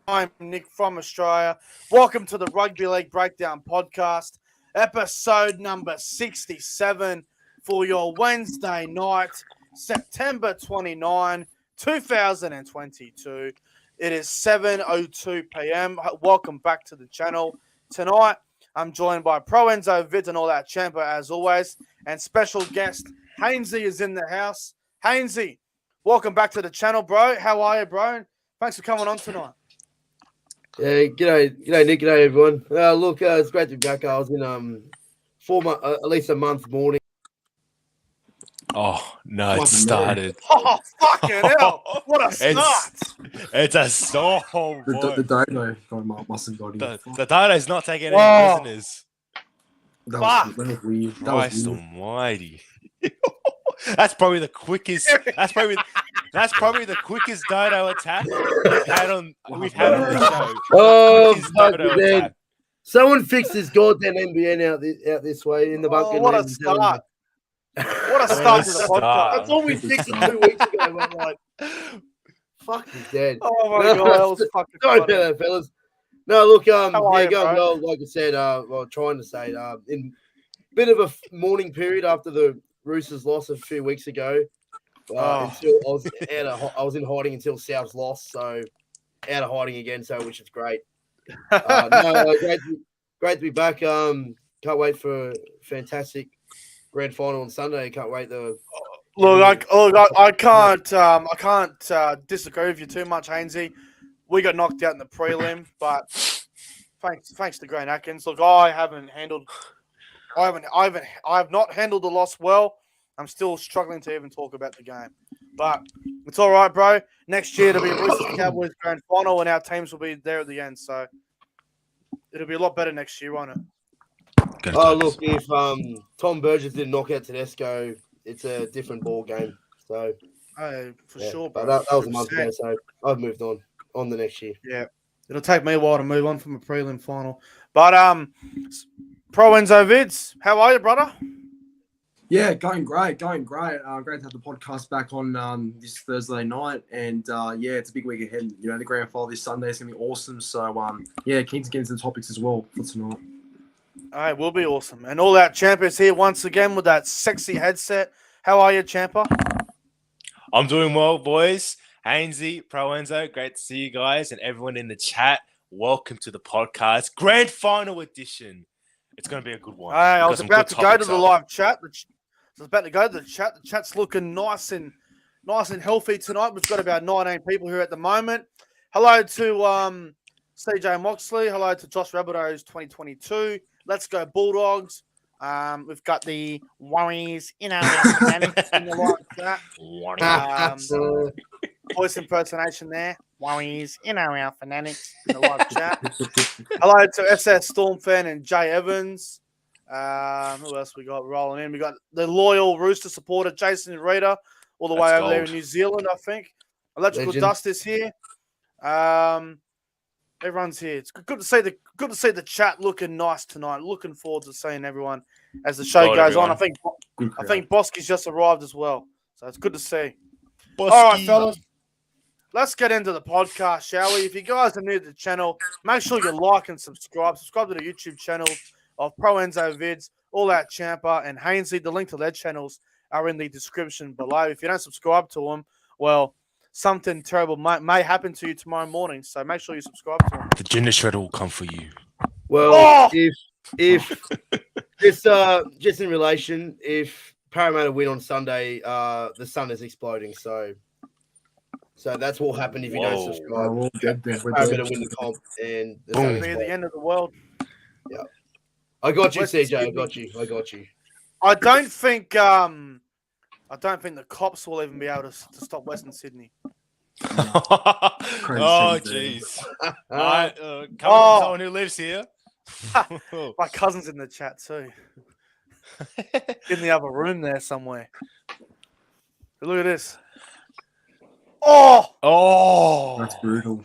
I'm Nick from Australia. Welcome to the Rugby League Breakdown Podcast, episode number 67 for your Wednesday night, September 29, 2022. It is 7:02 p.m. Welcome back to the channel. Tonight, I'm joined by ProEnzo, Vidz, and all that CHAMPA as always, and special guest HAYNESY is in the house. HAYNESY, welcome back to the channel, bro. How are you, bro? Thanks for coming on tonight. Yeah, g'day Nick, g'day everyone. Look, it's great to be back. I was in at least a month mourning. Oh no, it started. Oh fucking hell! What a start! It's a storm. The dodo must have got him. The dodo's not taking any prisoners. That was weird. Christ almighty. That's probably the quickest. That's probably the quickest dodo attack we've had on the show. Oh, fuck, man. Someone fix this goddamn NBN out this way in the bunker. What a start! What a start to the podcast. That's all we fixed 2 weeks ago. We're like, fuck, he's dead. oh my god, that was fucking Sorry funny. about that, fellas. No, look, going you, well, like I said, trying to say, in a bit of a mourning period after the Roosters loss a few weeks ago. Until I was in hiding until South's lost, so out of hiding again, so which is great. Great to be back. Can't wait for a fantastic grand final on Sunday. Can't wait I can't disagree with you too much, HAYNESY. We got knocked out in the prelim, but thanks to Grant Atkins. Look, I have not handled the loss well. I'm still struggling to even talk about the game. But it's all right, bro. Next year, it'll be Roosters Cowboys grand final, and our teams will be there at the end. So it'll be a lot better next year, won't it? Oh, look, if Tom Burgess didn't knock out Tedesco, it's a different ball game. So, for sure, bro. But that was a month ago, so I've moved on the next year. Yeah. It'll take me a while to move on from a prelim final. But ProEnzo Vidz, how are you, brother? Yeah, going great. Great to have the podcast back on this Thursday night, and it's a big week ahead. You know, the grand final this Sunday is gonna be awesome. So keen to get into the topics as well for tonight. All right, will be awesome. And all that CHAMPA is here once again with that sexy headset. How are you, CHAMPA? I'm doing well, boys. HAYNESY, ProEnzo, great to see you guys and everyone in the chat. Welcome to the podcast, grand final edition. It's going to be a good one. I was about to go to the live chat. The chat's looking nice and healthy tonight. We've got about 19 people here at the moment. Hello to CJ Moxley. Hello to Josh Rabbitohs 2022. Let's go Bulldogs. We've got the Warriors in our fanatics in the live chat. Voice impersonation there. Warriors in our fanatics in the live chat. Hello to SS Storm fan and Jay Evans. Who else we got rolling in? We got the loyal Rooster supporter Jason Reader, all the way over there in New Zealand, I think. Electrical Legend. Dust is here. Everyone's here. It's good to see the chat looking nice tonight. Looking forward to seeing everyone as the show goes on. I think Bosky's just arrived as well, so it's good to see. Bosky. All right, fellas. Let's get into the podcast, shall we? If you guys are new to the channel, make sure you like and subscribe. Subscribe to the YouTube channel of ProEnzo Vidz, All That CHAMPA, and HAYNESY. The link to their channels are in the description below. If you don't subscribe to them, well, something terrible may happen to you tomorrow morning. So make sure you subscribe to them. The gender shredder will come for you. Well, if just in relation, if Parramatta win on Sunday, the sun is exploding. So that's what will happen if you don't subscribe. Parramatta win the comp, and It'll be the end of the world. Yeah, I got you, CJ. I got you. I don't think the cops will even be able to stop Western Sydney. Oh, jeez. Come on, someone who lives here. My cousin's in the chat too. In the other room there somewhere. Look at this. Oh, that's brutal.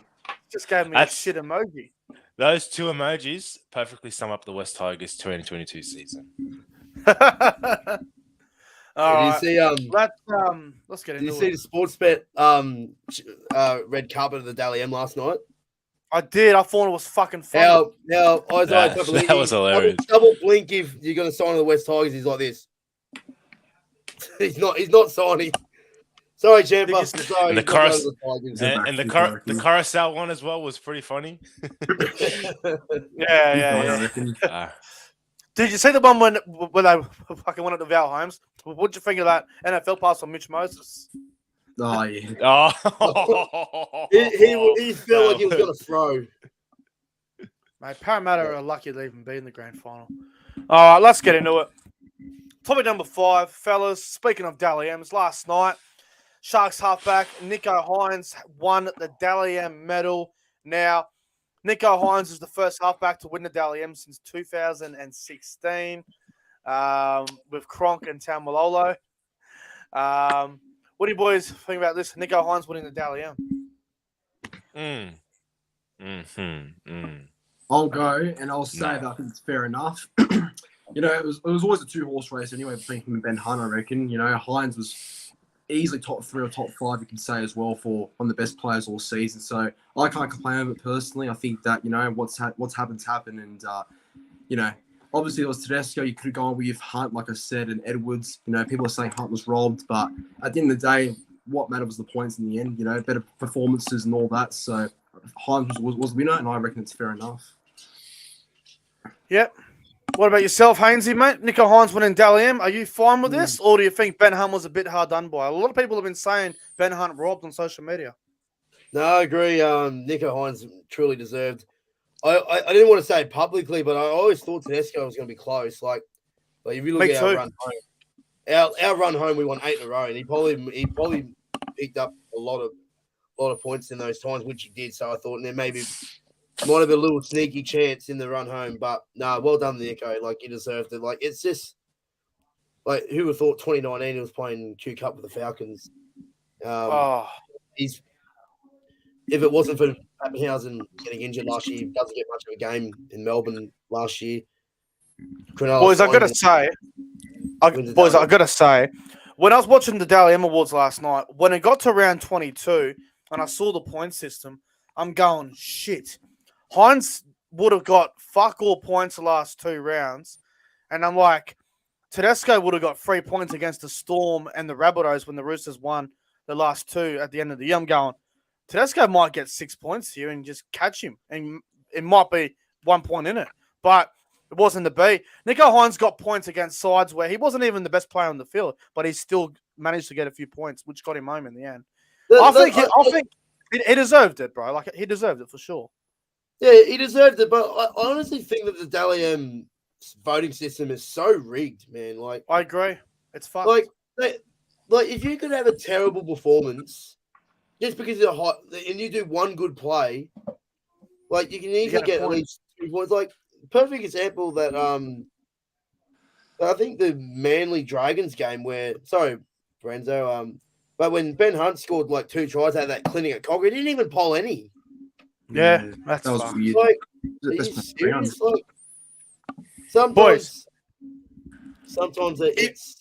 Just gave me a shit emoji. Those two emojis perfectly sum up the West Tigers 2022 season. All Did right. you see Let's get into it. Did you see the sports bet red carpet of the Dally M last night? I did. I thought it was fucking funny. Now, Isaiah That was hilarious. Double blink if you're going to sign to the West Tigers. He's like this. He's not signing. Sorry, Champa. Sorry. And the he's not going chorus- to the Tigers. And the carousel one as well was pretty funny. Yeah. Uh, Did you see the one when they fucking went up to Val Holmes? What'd you think of that NFL pass on Mitch Moses? Oh yeah. oh, He felt like he was going to throw. Mate, Parramatta are lucky to even be in the grand final. All right, let's get into it. Topic number 5, fellas. Speaking of Dally M's, last night, Sharks halfback Nicho Hynes won the Dally M medal. Now, Nicho Hynes is the first halfback to win the Dally M since 2016 with Cronk and Taumalolo. What do you boys think about this? Nicho Hynes winning the Dally M. I'll go and I'll say that I think it's fair enough. You know, it was always a 2-horse race anyway between him and Ben Hunt, I reckon. You know, Hynes was easily top 3 or top 5, you can say as well, for one of the best players all season. So I can't complain with it personally. I think that, you know, what's happened's happened. And, you know, obviously it was Tedesco. You could have gone with Hunt, like I said, and Edwards. You know, people are saying Hunt was robbed. But at the end of the day, what mattered was the points in the end, you know, better performances and all that. So Hynes was winner, and I reckon it's fair enough. Yep. What about yourself, Hainesy, mate? Nicho Hynes winning Dally M. Are you fine with this, or do you think Ben Hunt was a bit hard done by? A lot of people have been saying Ben Hunt robbed on social media. No, I agree. Nicho Hynes truly deserved. I didn't want to say it publicly, but I always thought Tedesco was going to be close. Like if you look at our run home, our run home, we won 8 in a row, and he probably picked up a lot of points in those times, which he did. So I thought there maybe might have been a little sneaky chance in the run home, but no, well done, Nicho. Like, he deserved it. Like, it's just like, who would have thought 2019 he was playing Q Cup with the Falcons? If it wasn't for Pappenhausen getting injured last year, he doesn't get much of a game in Melbourne last year. Boys, I gotta say, when I was watching the Dally M Awards last night, when it got to round 22 and I saw the point system, I'm going, shit. Hynes would have got fuck all points the last 2 rounds. And I'm like, Tedesco would have got 3 points against the Storm and the Rabbitohs when the Roosters won the last 2 at the end of the year. I'm going, Tedesco might get 6 points here and just catch him. And it might be 1 point in it. But it wasn't to be. Nicho Hynes got points against sides where he wasn't even the best player on the field, but he still managed to get a few points, which got him home in the end. I think he deserved it, bro. Like, he deserved it for sure. Yeah, he deserved it, but I honestly think that the Dally M voting system is so rigged, man. Like, I agree. It's fucked. Like if you could have a terrible performance just because you're hot and you do one good play, like, you can easily get at least 2 points. Like, perfect example that I think the Manly Dragons game where, sorry, ProEnzo, but when Ben Hunt scored like 2 tries out of that clinic at Cogra, he didn't even poll any. Yeah, that was weird. Like, are you serious? Like, sometimes it's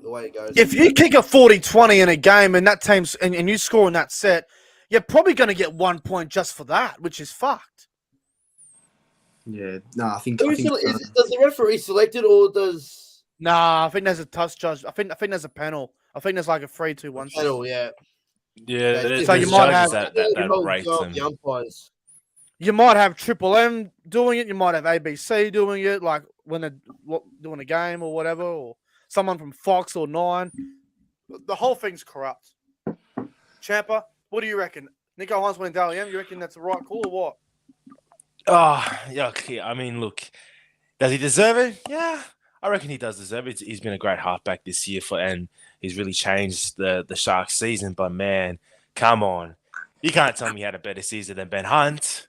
the way it goes. If you kick a 40-20 in a game and that team's and you score in that set, you're probably going to get 1 point just for that, which is fucked. Yeah, no, I think. Does the referee select it or does? Nah, I think there's a touch judge. I think there's a panel. I think there's like a 3-2-1 panel. Yeah. Yeah, so you might have that rate them. The umpires. You might have Triple M doing it. You might have ABC doing it, like when they're doing a game or whatever, or someone from Fox or 9. The whole thing's corrupt. Champa, what do you reckon? Nicho Hynes winning Dally M, you reckon that's the right call or what? Yeah. I mean, look, does he deserve it? Yeah, I reckon he does deserve it. He's been a great halfback this year and he's really changed the Sharks season. But man, come on, you can't tell me he had a better season than Ben Hunt.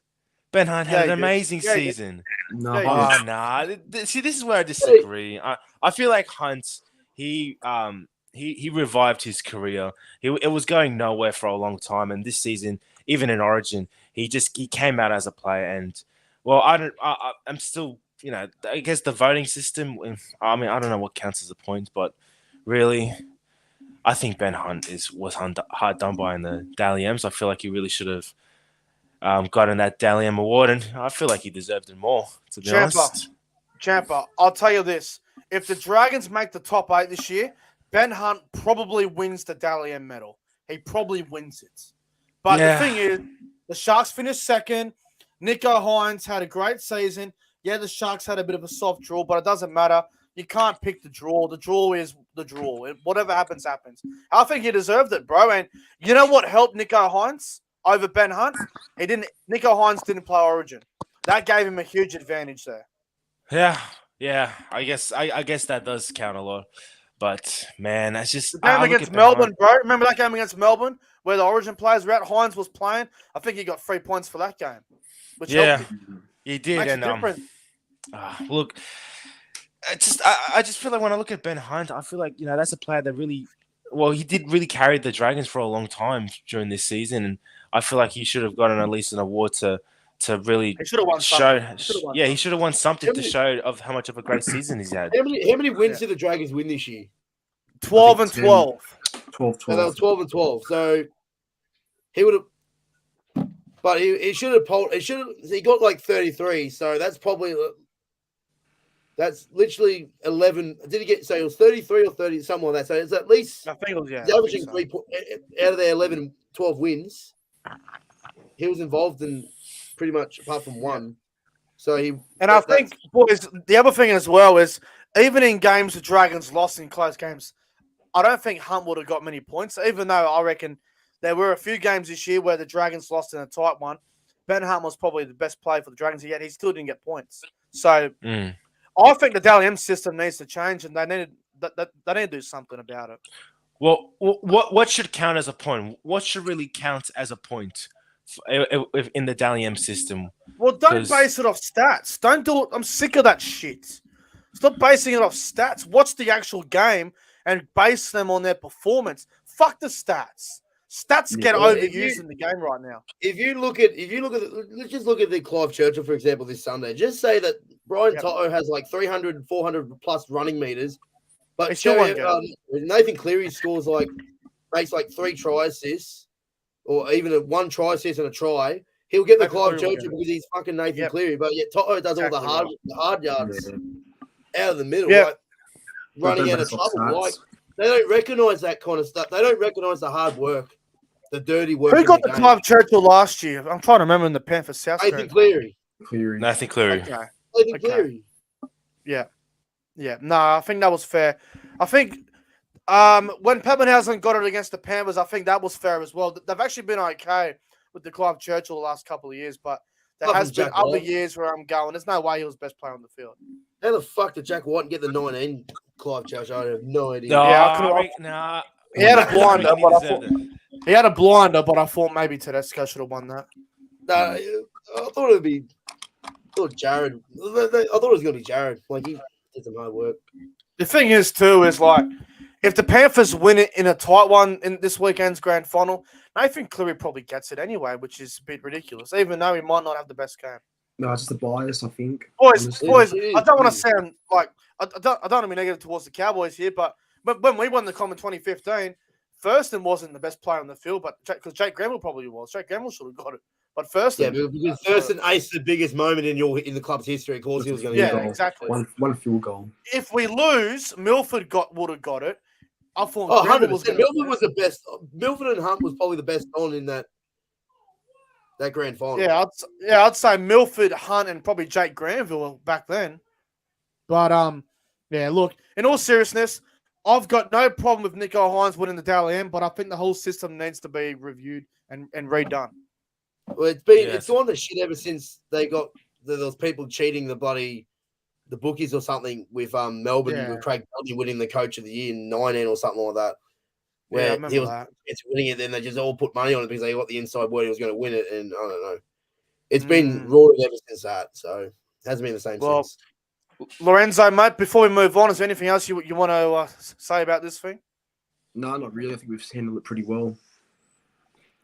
Ben Hunt had an amazing season. No, See, this is where I disagree. I feel like Hunt, he revived his career. It was going nowhere for a long time, and this season, even in Origin, he came out as a player. And well, I'm still, you know, I guess the voting system. I mean, I don't know what counts as a point, but really, I think Ben Hunt was hard done by in the Dally M's. I feel like he really should have gotten that Dally M award, and I feel like he deserved it more, to be honest. Champa, I'll tell you this. If the Dragons make the top 8 this year, Ben Hunt probably wins the Dally M medal. He probably wins it. But the thing is, the Sharks finished second. Nico Hines had a great season. Yeah, the Sharks had a bit of a soft draw, but it doesn't matter. You can't pick the draw. The draw is the draw. Whatever happens, happens. I think he deserved it, bro. And you know what helped Nico Hines over Ben Hunt? Nico Hines didn't play Origin. That gave him a huge advantage there. Yeah. I guess that does count a lot. But man, that's just the game against Melbourne, bro. Remember that game against Melbourne where the Origin players were out? Hines was playing. I think he got 3 points for that game. Which helped him. He did. Makes And look, I just feel like when I look at Ben Hunt, I feel like that's a player that he did really carry the Dragons for a long time during this season, and I feel like he should have gotten at least an award to really show. He should have won something to show of how much of a great season he's had. How many wins did the Dragons win this year? 12 and 12. 12. So that was 12 and 12. So he would have, but he should have polled. He got like 33. So that's literally 11. Did he get? So it was 33 or 30, something like that. So it's at least. I think it was he's averaging 3 points out of their 11, 12 wins. He was involved in pretty much apart from one. So I think, boys, the other thing as well is even in games the Dragons lost in close games, I don't think Hunt would have got many points, even though I reckon there were a few games this year where the Dragons lost in a tight one. Ben Hunt was probably the best player for the Dragons, yet he still didn't get points. So I think the Dally M system needs to change, and they need to do something about it. Well, what should count as a point? What should really count as a point in the Dally M system? Well, don't base it off stats. Don't do it. I'm sick of that shit. Stop basing it off stats. Watch the actual game and base them on their performance. Fuck the stats. Stats get overused in the game right now. If you look at, let's just look at the Clive Churchill, for example, this Sunday. Just say that Brian Toto has like 300, 400 plus running meters, but Nathan Cleary makes like 3 try assists, or even a 1 try assist and a try. He'll get the Clive Churchill because he's fucking Nathan Cleary, but yet Toto does all the hard yards out of the middle, like running out of trouble. Like they don't recognize that kind of stuff. They don't recognize the hard work. The dirty work. Who got the Clive Churchill last year? I'm trying to remember in the Panther South. Nathan Cleary. Nathan Cleary. Okay. Nathan Cleary. Yeah. No, I think that was fair. I think when Pappenhausen got it against the Panthers, I think that was fair as well. They've actually been okay with the Clive Churchill the last couple of years, but there has been other years where I'm going, there's no way he was best player on the field. How the fuck did Jack White get the 19 Clive Churchill? I have no idea. He had a blinder, but I thought maybe Tedesco should have won that. No, I thought it would be. I thought Jared. I thought it was going to be Jared. Like he did some hard work. The thing is, too, is like if the Panthers win it in a tight one in this weekend's grand final, Nathan Cleary probably gets it anyway, which is a bit ridiculous, even though he might not have the best game. No, it's just a bias, I think. Boys, I don't want to sound like I don't want to be negative towards the Cowboys here, but when we won the Common 2015, Thurston wasn't the best player on the field, but because Jake Granville probably was. Jake Granville should have got it, but Thurston. Yeah, because Thurston aced the biggest moment in the club's history. Of course, he was going to get it. Exactly. One field goal. If we lose, Milford would have got it. I thought 100%. Milford was the best. Milford and Hunt was probably the best on in that grand final. I'd say Milford, Hunt, and probably Jake Granville back then. But look, in all seriousness, I've got no problem with Nico Hines winning the Dally M, but I think the whole system needs to be reviewed and redone. Well, it's gone to shit ever since they got those people cheating the bookies or something with Melbourne with Craig Bellamy winning the Coach of the Year in 19 or something like that. Where he was winning it, then they just all put money on it because they got the inside word he was going to win it, and I don't know. It's been roaring ever since that, so it hasn't been the same since. Lorenzo, mate, before we move on, is there anything else you want to say about this thing? No, not really. I think we've handled it pretty well.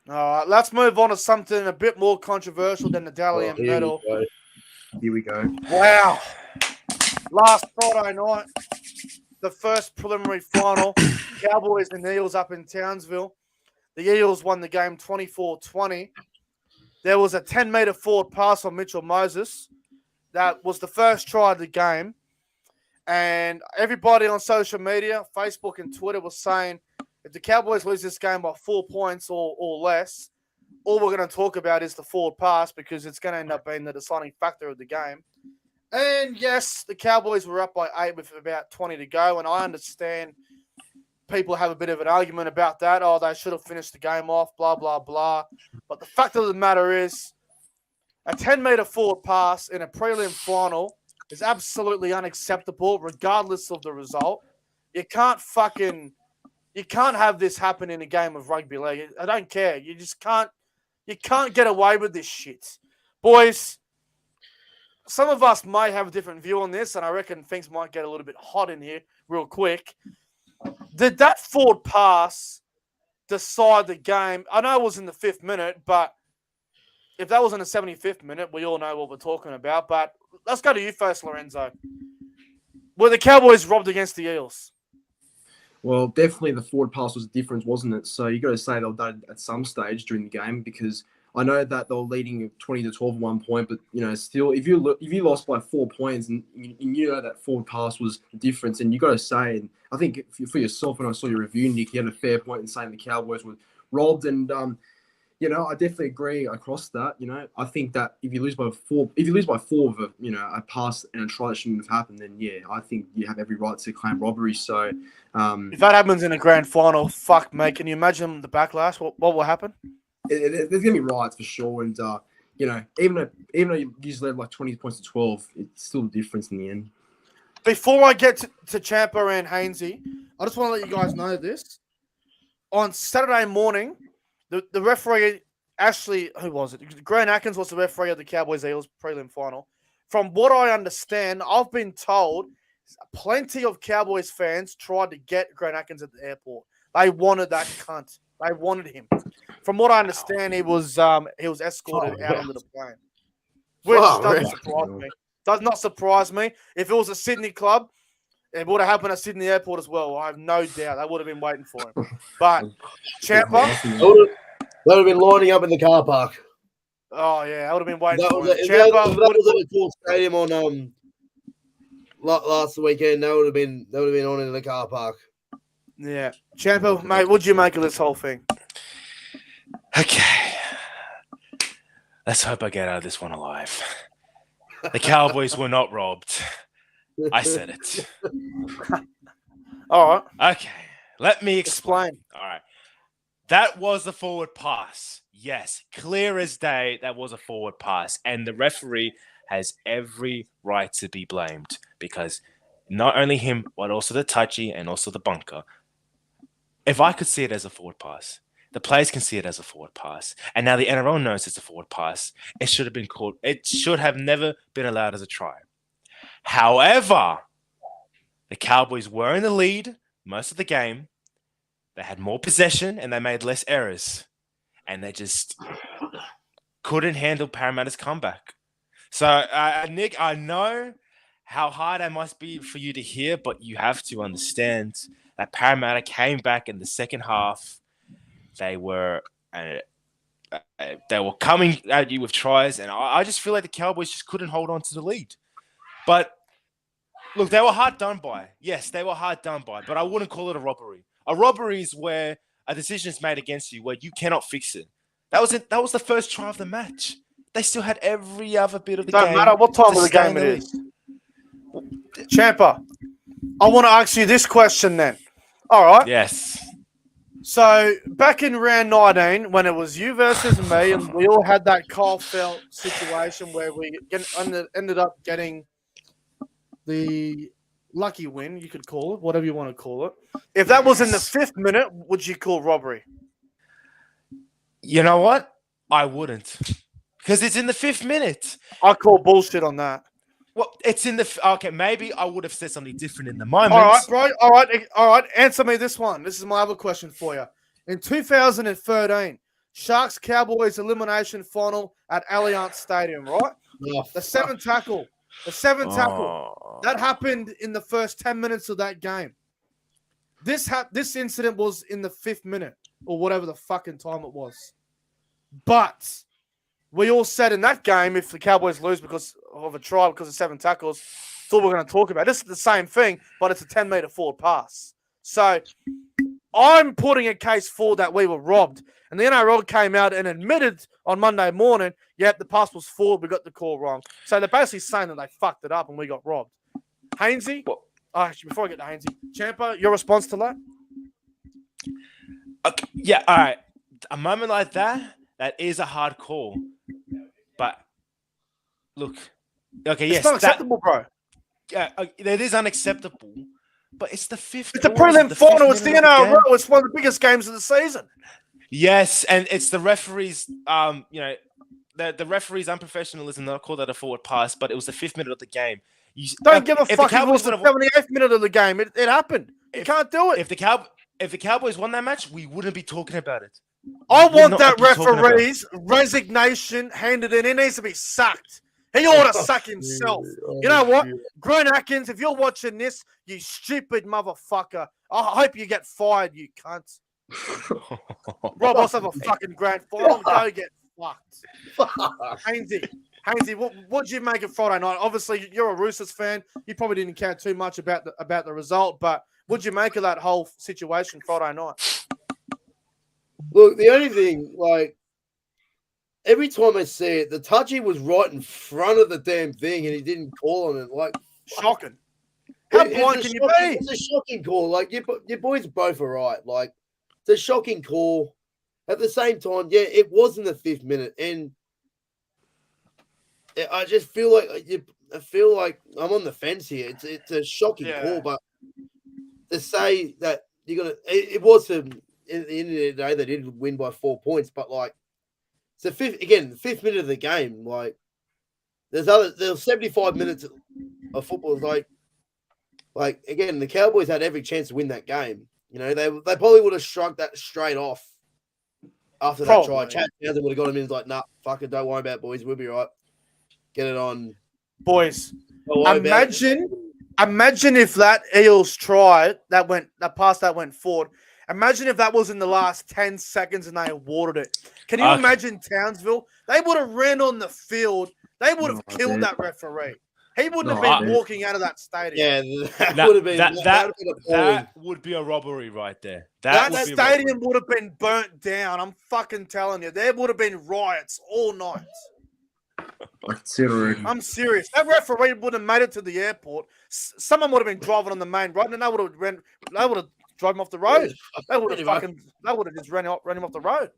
All right, let's move on to something a bit more controversial than the Dally M medal. Here we go. Wow. Last Friday night, the first preliminary final, Cowboys and Eels up in Townsville. The Eels won the game 24-20. there was a 10-meter forward pass from Mitchell Moses. That was the first try of the game. And everybody on social media, Facebook and Twitter, was saying if the Cowboys lose this game by 4 points or less, all we're going to talk about is the forward pass because it's going to end up being the deciding factor of the game. And yes, the Cowboys were up by 8 with about 20 to go. And I understand people have a bit of an argument about that. Oh, they should have finished the game off, blah, blah, blah. But the fact of the matter is a 10-meter forward pass in a prelim final is absolutely unacceptable, regardless of the result. You can't have this happen in a game of rugby league. I don't care. You just can't. You can't get away with this shit, boys. Some of us may have a different view on this, and I reckon things might get a little bit hot in here real quick. Did that forward pass decide the game? I know it was in the 5th minute, but if that was in the 75th minute, we all know what we're talking about. But let's go to you first, Lorenzo. Were the Cowboys robbed against the Eels? Well, definitely the forward pass was a difference, wasn't it? So you got to say they'll done at some stage during the game because I know that they were leading 20-12 at one point, but still, if you lost by 4 points and you know that forward pass was the difference, and you got to say, and I think for yourself, when I saw your review, Nick, you had a fair point in saying the Cowboys were robbed, and I definitely agree across that. I think that if you lose by 4 with a pass and a try that shouldn't have happened, then yeah, I think you have every right to claim robbery. So if that happens in a grand final, fuck, mate, can you imagine the backlash? What will happen? There's gonna be riots for sure, and even though you led like 20 points to 12, it's still a difference in the end. Before I get to CHAMPA and HAYNESY, I just want to let you guys know this. On Saturday morning, the referee, actually, who was it? Grant Atkins was the referee of the Cowboys-Eels prelim final. From what I understand, I've been told plenty of Cowboys fans tried to get Grant Atkins at the airport. They wanted that cunt. They wanted him. From what I understand, he was escorted out onto the plane, which doesn't surprise me. Does not surprise me. If it was a Sydney club, it would have happened at Sydney Airport as well. I have no doubt they would have been waiting for him. But CHAMPA, they would have been lining up in the car park. Oh yeah, I would have been waiting for him. That was at a cool stadium on last weekend. They would have been on in the car park. Yeah, CHAMPA, mate, what'd you make of this whole thing? Okay, let's hope I get out of this one alive. The Cowboys were not robbed. I said it. All right. Okay, let me explain. All right. That was the forward pass. Yes, clear as day, that was a forward pass. And the referee has every right to be blamed because not only him, but also the touchy and also the bunker. If I could see it as a forward pass, the players can see it as a forward pass. And now the NRL knows it's a forward pass. It should have been called. It should have never been allowed as a try. However, the Cowboys were in the lead most of the game. They had more possession and they made less errors. And they just couldn't handle Parramatta's comeback. So, Nick, I know how hard that must be for you to hear, but you have to understand that Parramatta came back in the second half. They were coming at you with tries, and I just feel like the Cowboys just couldn't hold on to the lead. But, look, they were hard done by. Yes, they were hard done by, but I wouldn't call it a robbery. A robbery is where a decision is made against you where you cannot fix it. That was the first try of the match. They still had every other bit of the game. Don't matter what time of the game it is. CHAMPA, I want to ask you this question then. All right. Yes. So back in round 19, when it was you versus me, and we all had that Kyle Felt situation where we ended up getting the lucky win, you could call it, whatever you want to call it. If that was in the 5th minute, would you call robbery? You know what? I wouldn't. Because it's in the 5th minute. I call bullshit on that. Well, it's in the... Okay, maybe I would have said something different in the moment. All right, bro. All right. Answer me this one. This is my other question for you. In 2013, Sharks Cowboys elimination final at Allianz Stadium, right? Oh, the 7 tackle. That happened in the first 10 minutes of that game. This incident was in the 5th minute or whatever the fucking time it was. But we all said in that game, if the Cowboys lose because of a try, because of 7 tackles, that's all we're going to talk about. This is the same thing, but it's a 10-meter forward pass. So I'm putting a case forward that we were robbed. And the NRL came out and admitted on Monday morning, yep, the pass was forward, we got the call wrong. So they're basically saying that they fucked it up and we got robbed. Hainesy, actually, before I get to Hainesy, Champa, your response to that? Okay, yeah, all right. A moment like that is a hard call. But look, okay, It's yes, not acceptable, bro. Yeah, it is unacceptable. But it's the fifth. It's a prelim final. It's the NRL. It's one of the biggest games of the season. Yes, and it's the referees. The referees' unprofessionalism. They'll call that a forward pass, but it was the 5th minute of the game. Don't give a fuck if it was the 78th minute of the game. It happened. You can't do it. If the Cowboys won that match, we wouldn't be talking about it. I want that referee's resignation handed in. He needs to be sacked. He ought to suck himself. You know what? Grant Atkins, if you're watching this, you stupid motherfucker, I hope you get fired, you cunt. Rob us have a fucking grand final. Go get fucked. Hainesy, what did you make of Friday night? Obviously, you're a Roosters fan. You probably didn't care too much about the result, but what did you make of that whole situation Friday night? Look, the only thing, like, every time I see it, the touchy was right in front of the damn thing, and he didn't call on it. Like, shocking. How blind can you be? It's a shocking call. Like, your boys both are right. Like, it's a shocking call. At the same time, yeah, it was in the 5th minute, and I just feel like I'm on the fence here. It's a shocking call, but to say that you're gonna, it was at the end of the day they did win by 4 points, but like. So the 5th minute of the game, like there's 75 minutes of football. Like again, the Cowboys had every chance to win that game. You know, they probably would have shrugged that straight off after that try. Chad Townsend would have got him in. Like, nah, fuck it, don't worry about it, boys. We'll be right. Get it on, boys. Imagine if that Eels try that pass that went forward. Imagine if that was in the last 10 seconds and they awarded it. Can you imagine Townsville? They would have ran on the field. They would have killed that referee. He wouldn't have been walking out of that stadium. Yeah, that would have been that would be a robbery right there. That stadium would have been burnt down. I'm fucking telling you. There would have been riots all night. I'm serious. That referee would have made it to the airport. Someone would have been driving on the main road, and they would have drive him off the road. They would have just ran him off the road.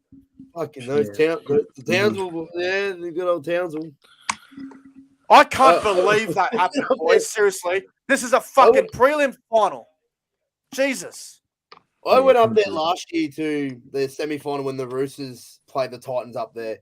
Fucking those Townsville, the good old Townsville. I can't believe that happened, boys. Seriously, this is a fucking prelim final. Jesus. I went up there last year to the semi-final when the Roosters played the Titans up there,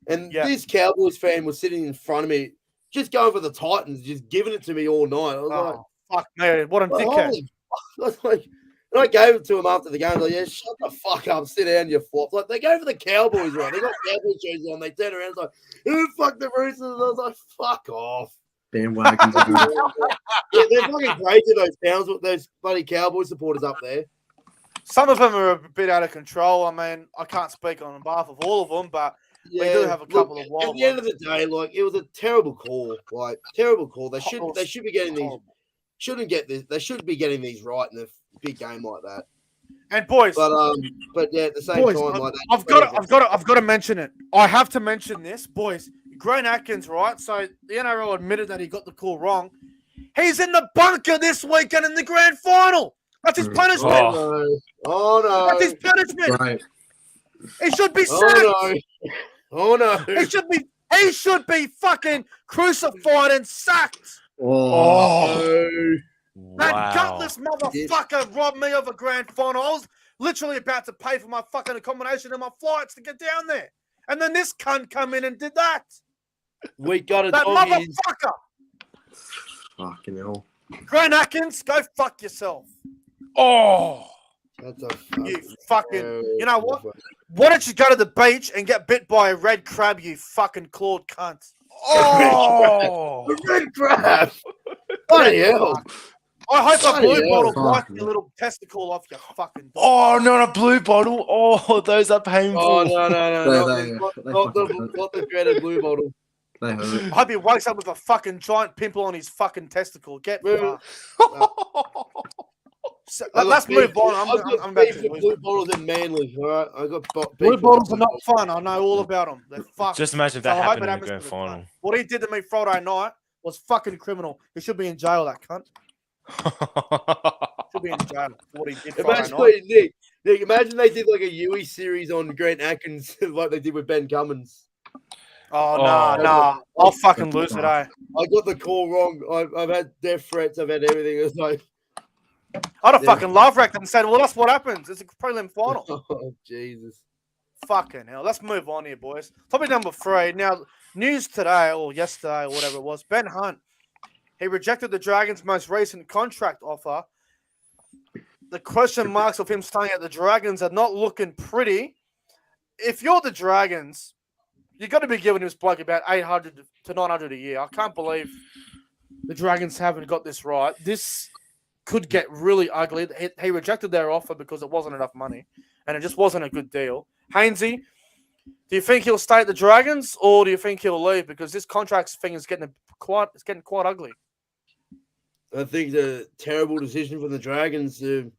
and this Cowboys fan was sitting in front of me, just going for the Titans, just giving it to me all night. I was like, "Fuck me, what a dickhead!" I was like. And I gave it to him after the game. Like, yeah, shut the fuck up, sit down, you flop. Like, they go for the Cowboys, right? They got Cowboys jerseys on. They turn around, it's like, who fuck the Roosters? I was like, fuck off. Bandwagons. They're fucking crazy, those bloody Cowboy supporters up there. Some of them are a bit out of control. I mean, I can't speak on behalf of all of them, but we do have a couple of wild ones. At the end of the day, like, it was a terrible call. Like, terrible call. They should be getting these. Shouldn't get this. They should be getting these right in a big game like that. And boys, but yeah, at the same time, like that, I've got to mention it. I have to mention this, boys. Grant Atkins, right? So the NRL admitted that he got the call wrong. He's in the bunker this weekend in the grand final. That's his punishment. Oh no! That's his punishment. Right. He should be sacked. Oh no! He should be fucking crucified and sacked. That gutless motherfucker robbed me of a grand final. I was literally about to pay for my fucking accommodation and my flights to get down there. And then this cunt come in and did that. We got it. That motherfucker. Fucking hell. Grant Atkins, go fuck yourself. That's you fucking, you know what? Why don't you go to the beach and get bit by a red crab, you fucking clawed cunt? A red crab. Bloody hell. I hope a Bloody blue hell. bottle Fuck, bites man. your little testicle off your fucking dog. Oh, not a blue bottle. Oh, those are painful. Oh no! They Not fucking the dreaded blue bottle. They hurt. I hope he wakes up with a fucking giant pimple on his fucking testicle. Get Well, fucked. So, let's move on. I've got I'm about beef to with lose. blue bottles in Manly. All right, I got beef Blue with bottles are blue not fun. I know all about them. They're fucked. Just imagine if So that I hope happened it in the happens grand to the final. cunt. What he did to me Friday night was fucking criminal. He should be in jail, that cunt. Should be in jail for what he did Friday Imagine, night. Nick, imagine they did like a Yui series on Grant Atkins like they did with Ben Cummins. Oh, Oh. nah. I'll fucking lose it, eh? I got the call wrong. I've had death threats. I've had everything. It's like, I'd have Yeah. fucking love wrecked and said, well, that's what happens. It's a prelim final. oh Jesus. Fucking hell. Let's move on here, boys. Topic number 3. Now, news today or yesterday or whatever it was, Ben Hunt, he rejected the Dragons' most recent contract offer. The question marks of him staying at the Dragons are not looking pretty. If you're the Dragons, you've got to be giving this bloke about 800 to 900 a year. I can't believe the Dragons haven't got this right. This could get really ugly. He rejected their offer because it wasn't enough money, and it just wasn't a good deal. Hainesy, do you think he'll stay at the Dragons, or do you think he'll leave? Because this contract thing is getting quite ugly. I think it's a terrible decision for the Dragons to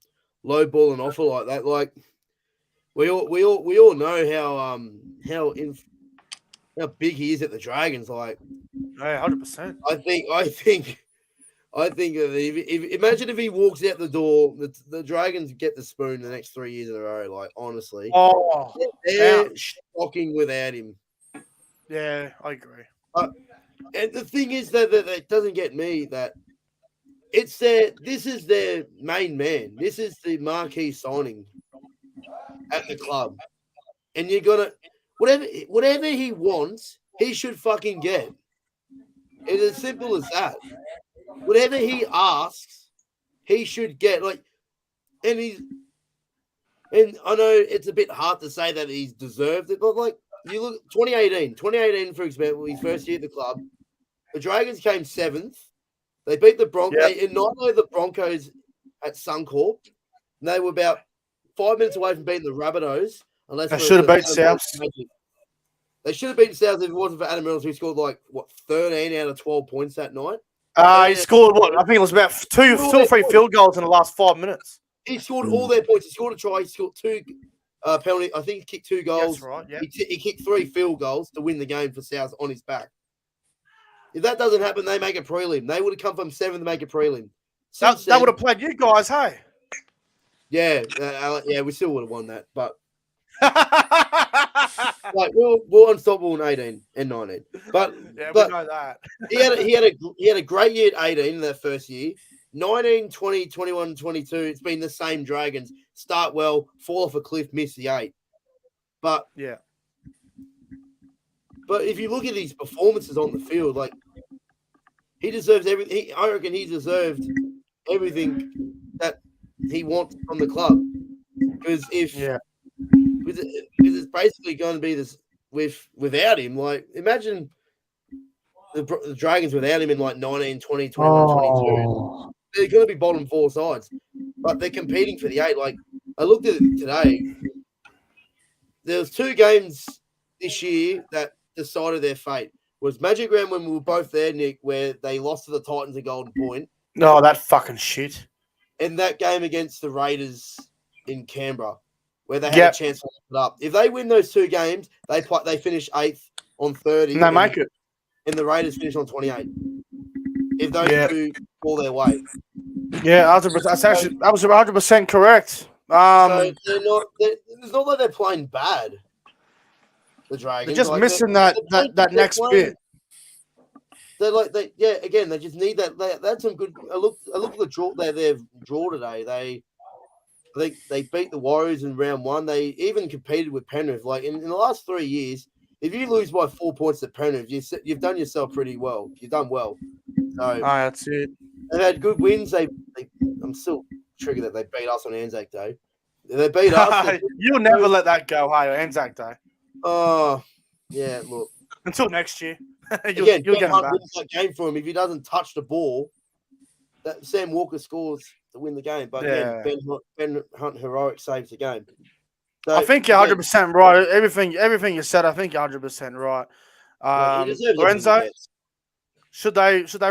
lowball an offer like that. Like we all know how big he is at the Dragons. Like, Yeah, 100%. I think that if imagine if he walks out the door, the Dragons get the spoon the next 3 years in a row. Like, honestly, Oh, they're shocking without him. yeah, I agree. And the thing is that doesn't get me that this is their main man. This is the marquee signing at the club, and you're gonna whatever he wants, he should fucking get. It's as simple as that. Whatever he asks, he should get. Like, and I know it's a bit hard to say that he's deserved it, but like you look 2018, for example, his first year at the club, the Dragons came 7th. They beat the Broncos. Yep. They annihilated the Broncos at Suncorp. And they were about 5 minutes away from beating the Rabbitohs. They should have beat Souths. They should have beaten Souths if it wasn't for Adam Reynolds, who scored 13 out of 12 points that night. He scored what? I think it was about two or three field goals in the last 5 minutes. He scored all their points. He scored a try. He scored 2 penalty. I think he kicked 2 goals. That's right. Yeah. He kicked 3 field goals to win the game for Souths on his back. If that doesn't happen, they make a prelim. They would have come from 7th to make a prelim. That would have played you guys, hey? Yeah, we still would have won that. But like we're unstoppable in 18 and 19. But yeah, but we know that. he had a great year at 18 in that first year. 19, 20, 21, 22. It's been the same Dragons. Start well, fall off a cliff, miss the 8. But yeah. But if you look at his performances on the field, like he deserves everything. I reckon he deserved everything that he wants from the club. Because because it's basically going to be this without him. Like, imagine the Dragons without him in like 19, 20, 21, 22. They're going to be bottom 4 sides, but they're competing for the 8. Like, I looked at it today. There was 2 games this year that decided their fate. Was Magic Round when we were both there, Nick, where they lost to the Titans at Golden Point. No, that fucking shit. And that game against the Raiders in Canberra, where they had a chance to put it up. If they win those 2 games, they finish 8th on 30. And they make it. And the Raiders finish on 28. If those 2 fall their way. Yeah, 100%. That was 100% correct. So it's not like they're playing bad. The Dragons. They're just missing that next bit. They just need that. That's some good. I look at the draw. Their draw today. They beat the Warriors in round 1. They even competed with Penrith. Like in the last 3 years, if you lose by 4 points to Penrith, you've done yourself pretty well. You've done well. So that's it. They've had good wins. I'm still triggered that they beat us on Anzac Day. They beat us. You'll never let that go, hey, Anzac Day. Oh, yeah. Look, until next year. You'll get him back. That game for him. If he doesn't touch the ball, that Sam Walker scores to win the game. But Yeah. again, Ben Hunt heroic saves the game. So, I think you're 100% right. Everything you said, I think you're 100% right. he deserves Lorenzo, it. should they should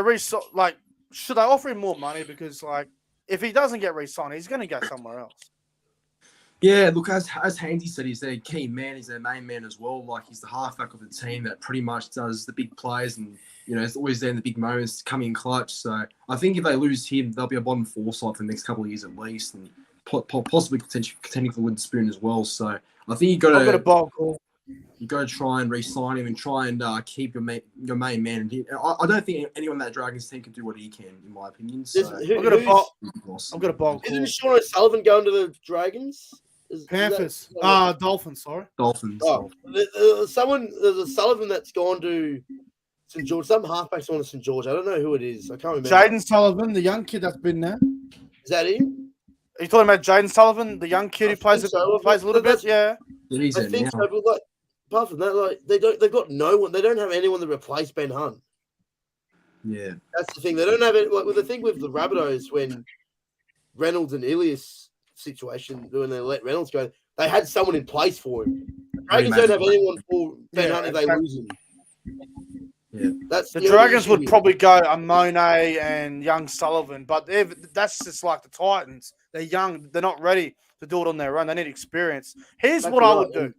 they offer him more money? Because like if he doesn't get re-signed, he's going to go somewhere else. Yeah, look, as Hainesy said, he's their key man. He's their main man as well. Like, he's the halfback of the team that pretty much does the big plays and, is always there in the big moments, coming in clutch. So I think if they lose him, they'll be a bottom four side for the next couple of years at least, and possibly contending for the wooden spoon as well. So I think you got to try and re-sign him and try and keep your main man. I don't think anyone in that Dragons team can do what he can, in my opinion. So I'm going to bowl. Isn't Sean O'Sullivan going to the Dragons? Panthers. Dolphins, sorry. Dolphins. Oh, there's a Sullivan that's gone to St. George. Some halfback's gone to St. George. I don't know who it is. I can't remember. Jaden Sullivan, the young kid that's been there. Is that him? Are you talking about Jaden Sullivan, the young kid who plays a little bit? Yeah. I think so, but like, apart from that, like they've got no one. They don't have anyone to replace Ben Hunt. Yeah, that's the thing. They don't have it. Like with the thing with the Rabbitohs when Reynolds and Ilias situation when they let Reynolds go, they had someone in place for him. The Dragons don't have anyone for Ben Hunt if they lose him. Yeah, that's the Dragons would probably go Amone and young Sullivan, but that's just like the Titans. They're young. They're not ready to do it on their own. They need experience. Here's what I would do.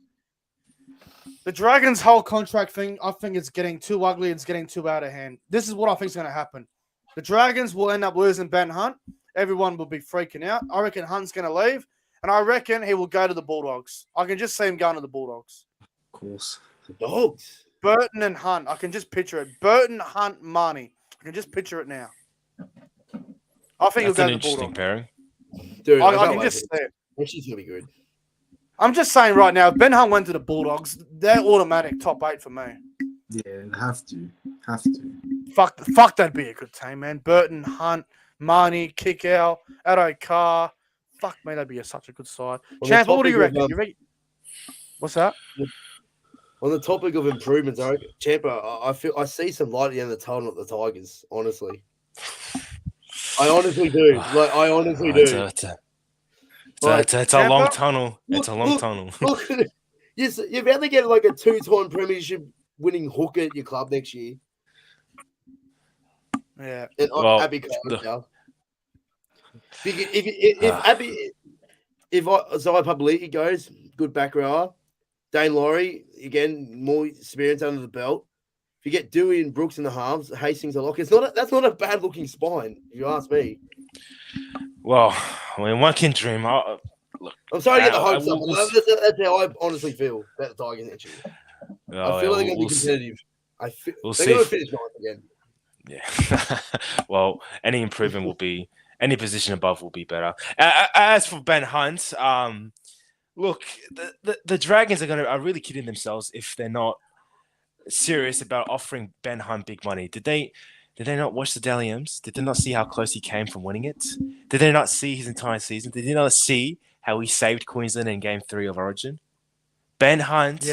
The Dragons' whole contract thing, I think it's getting too ugly. It's getting too out of hand. This is what I think is going to happen. The Dragons will end up losing Ben Hunt. Everyone will be freaking out. I reckon Hunt's going to leave, and I reckon he will go to the Bulldogs. I can just see him going to the Bulldogs. Of course. The Dogs. Burton and Hunt. I can just picture it. Burton, Hunt, Marnie. I can just picture it now. I think he'll go to the Bulldogs. Interesting pairing. Dude, I can just see it. She's going to be good. I'm just saying right now, if Ben Hunt went to the Bulldogs, they're automatic top 8 for me. Yeah, have to. Fuck, that'd be a good team, man. Burton, Hunt, Marnie, Kickout, Addo Carr. Fuck me, that'd be such a good side. Champ, what do you reckon? What's that? On the topic of improvements, Champa, I see some light at the end of the tunnel at the Tigers. Honestly, I honestly do. I honestly do. It's a long tunnel. It's a long tunnel. Look, you're about to get like a 2-time premiership winning hooker at your club next year. Yeah. And well, Abby if Zai Publicity goes, good back rower. Dane Laurie, again, more experience under the belt. If you get Dewey and Brooks in the halves, Hastings a lock. That's not a bad looking spine, if you ask me. Well, I mean, one can dream. Look, I'm sorry to get the hopes up. That's how I honestly feel about the Tigers next year. I feel like they're going to be competitive. We'll they're see. going to finish ninth again. Yeah. Well, any improvement will be, any position above will be better. As for Ben Hunt, look, the Dragons are really kidding themselves if they're not serious about offering Ben Hunt big money. Did they not watch the Dally M's? Did they not see how close he came from winning it? Did they not see his entire season? Did they not see how he saved Queensland in Game 3 of Origin? Ben Hunt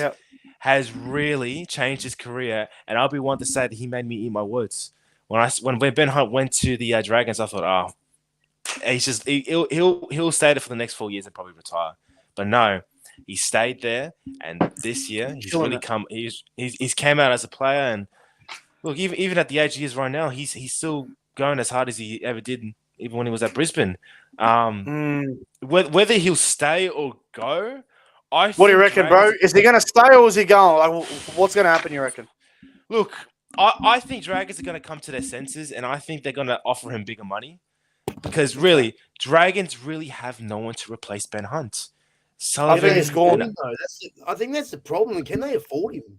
has really changed his career, and I'll be one to say that he made me eat my words. When Ben Hunt went to the Dragons, I thought, he'll stay there for the next 4 years and probably retire. But no, he stayed there, and this year he's really come. He's came out as a player, and look, even at the age he is right now, he's still going as hard as he ever did, even when he was at Brisbane. Whether he'll stay or go, what do you reckon, bro? Is he going to stay or is he going? Like, what's going to happen? You reckon? Look, I think Dragons are going to come to their senses, and I think they're going to offer him bigger money because really, Dragons really have no one to replace Ben Hunt. I think he's gone. I think that's the problem. Can they afford him?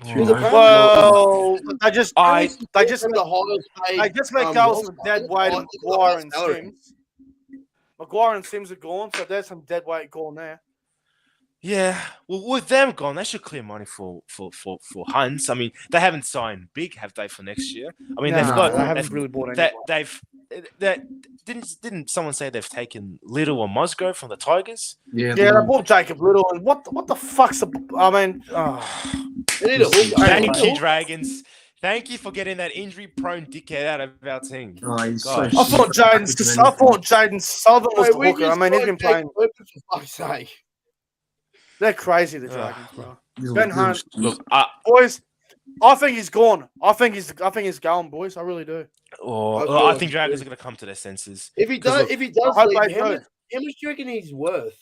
Well, they just make goals with dead weight and Maguire and Sims. Maguire and Sims are gone, so there's some dead weight gone there. Yeah, well, with them gone, they should clear money for Hunt. I mean, they haven't signed big, have they, for next year? I mean, they haven't really bought anyone. Didn't someone say they've taken Little or Musgrove from the Tigers? Yeah, they bought Jacob Little. And what the fuck's the? I mean, thank you, Dragons. Thank you for getting that injury-prone dickhead out of our team. Oh, he's so Gosh. I thought Jaden Southern was the hooker. I mean, he's been playing. For fuck's sake. They're crazy, the Dragons, bro. Little- Ben little- Hunt, Look, boys. I think he's gone. I think he's going, boys. I really do. I think Dragons are going to come to their senses. If he does, leave, how much do you reckon he's worth?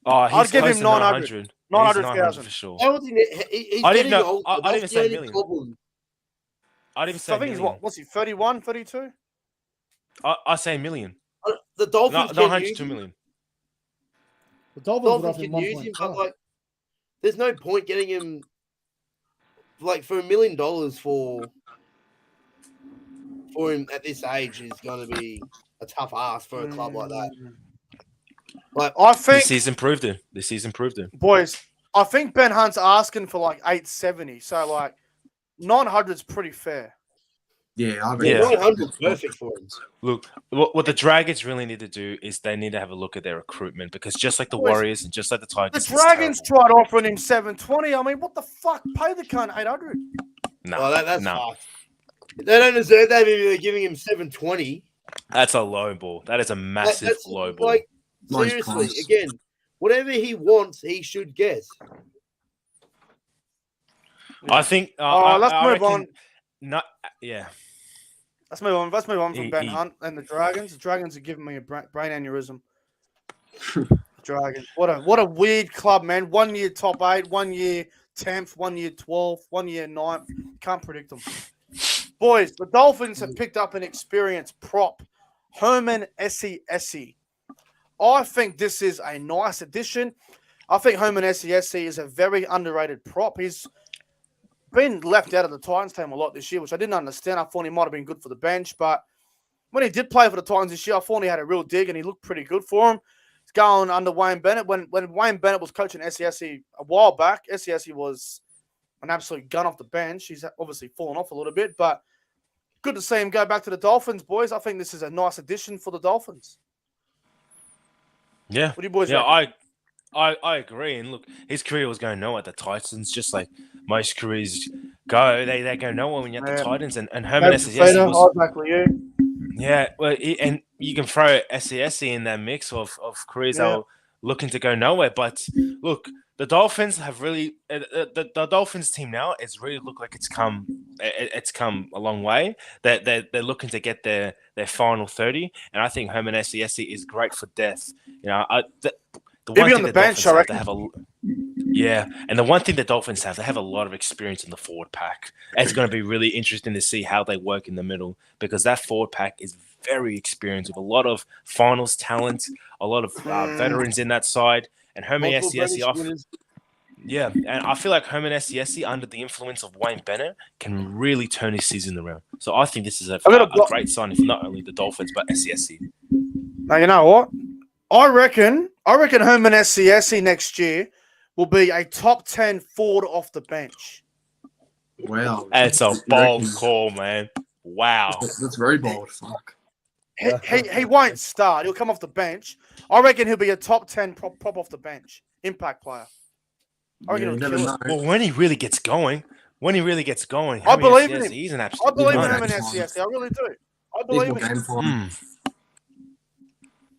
I'd give him 900. 900,000 for sure. He's I didn't getting know. old. I didn't That's say the million. problem. I didn't say I think he's million. what? What's he? 31, 32? I say million. The Dolphins No, can 100 use to him. million. The Dolphins Dolphins can use him, but like, there's no point getting him like for $1 million for him at this age is going to be a tough ask for a club like that. Like, I think This season proved it. boys, I think Ben Hunt's asking for like 870. So like 900 is pretty fair. Yeah, I Yeah. 900 perfect for him. Look, what the Dragons really need to do is they need to have a look at their recruitment because just like the Boys, Warriors and just like the The Tigers, it's Dragons terrible. tried offering him 720. I mean, what the fuck? Pay the cunt 800. No, Oh, that's no, fucked. They don't deserve that. Maybe they're giving him 720. that's a low ball. That is a massive That's low ball. like Nice seriously. pass. Again, whatever he wants, he should get. I think. Let's I move reckon- on. No, yeah. Let's move on. Let's move on from He- Ben he- Hunt and the Dragons. The Dragons are giving me a brain aneurysm. Dragons. What a weird club, man. 1 year top 8, 1 year 10th, 1 year 12th, 1 year 9th. Can't predict them. Boys, the Dolphins have picked up an experienced prop, Herman Essie. I think this is a nice addition. I think Herman Essie is a very underrated prop. He's been left out of the Titans team a lot this year, which I didn't understand. I thought he might have been good for the bench, but when he did play for the Titans this year, I thought he had a real dig and he looked pretty good for him. He's going under Wayne Bennett. When Wayne Bennett was coaching Essie a while back, Essie was an absolute gun off the bench. He's obviously fallen off a little bit, but good to see him go back to the Dolphins, boys. I think this is a nice addition for the Dolphins. Yeah. What do you boys Yeah, reckon? I agree. And look, his career was going nowhere at the Titans, just like most careers go. They go nowhere when you're at the Titans. And Herman Essie was, Exactly you. yeah. Well, and you can throw Essie in that mix of careers that are looking to go nowhere. But look, the Dolphins have really the Dolphins team now has really looked like it's come a long way. They're looking to get their final 30, and I think Herman Essie is great for depth. You know, the He'll one be thing on the the bench, Dolphins I have, and the one thing the Dolphins have, they have a lot of experience in the forward pack. It's going to be really interesting to see how they work in the middle because that forward pack is very experienced with a lot of finals talent, a lot of veterans in that side, and Herman Essie. Yeah, and I feel like Herman Essie under the influence of Wayne Bennett can really turn his season around. So I think this is a great sign for not only the Dolphins but Essie. Now you know what? I reckon Herman Essie next year will be a top 10 forward off the bench. Wow. It's a bold call, man. Wow. That's very bold. Fuck. He won't start. He'll come off the bench. I reckon he'll be a top 10 prop off the bench. Impact player. I reckon he'll kill it. Well, when he really gets going, I believe in him. He's an I absolute. believe in He's Herman one. Essie. I really do. I believe in him.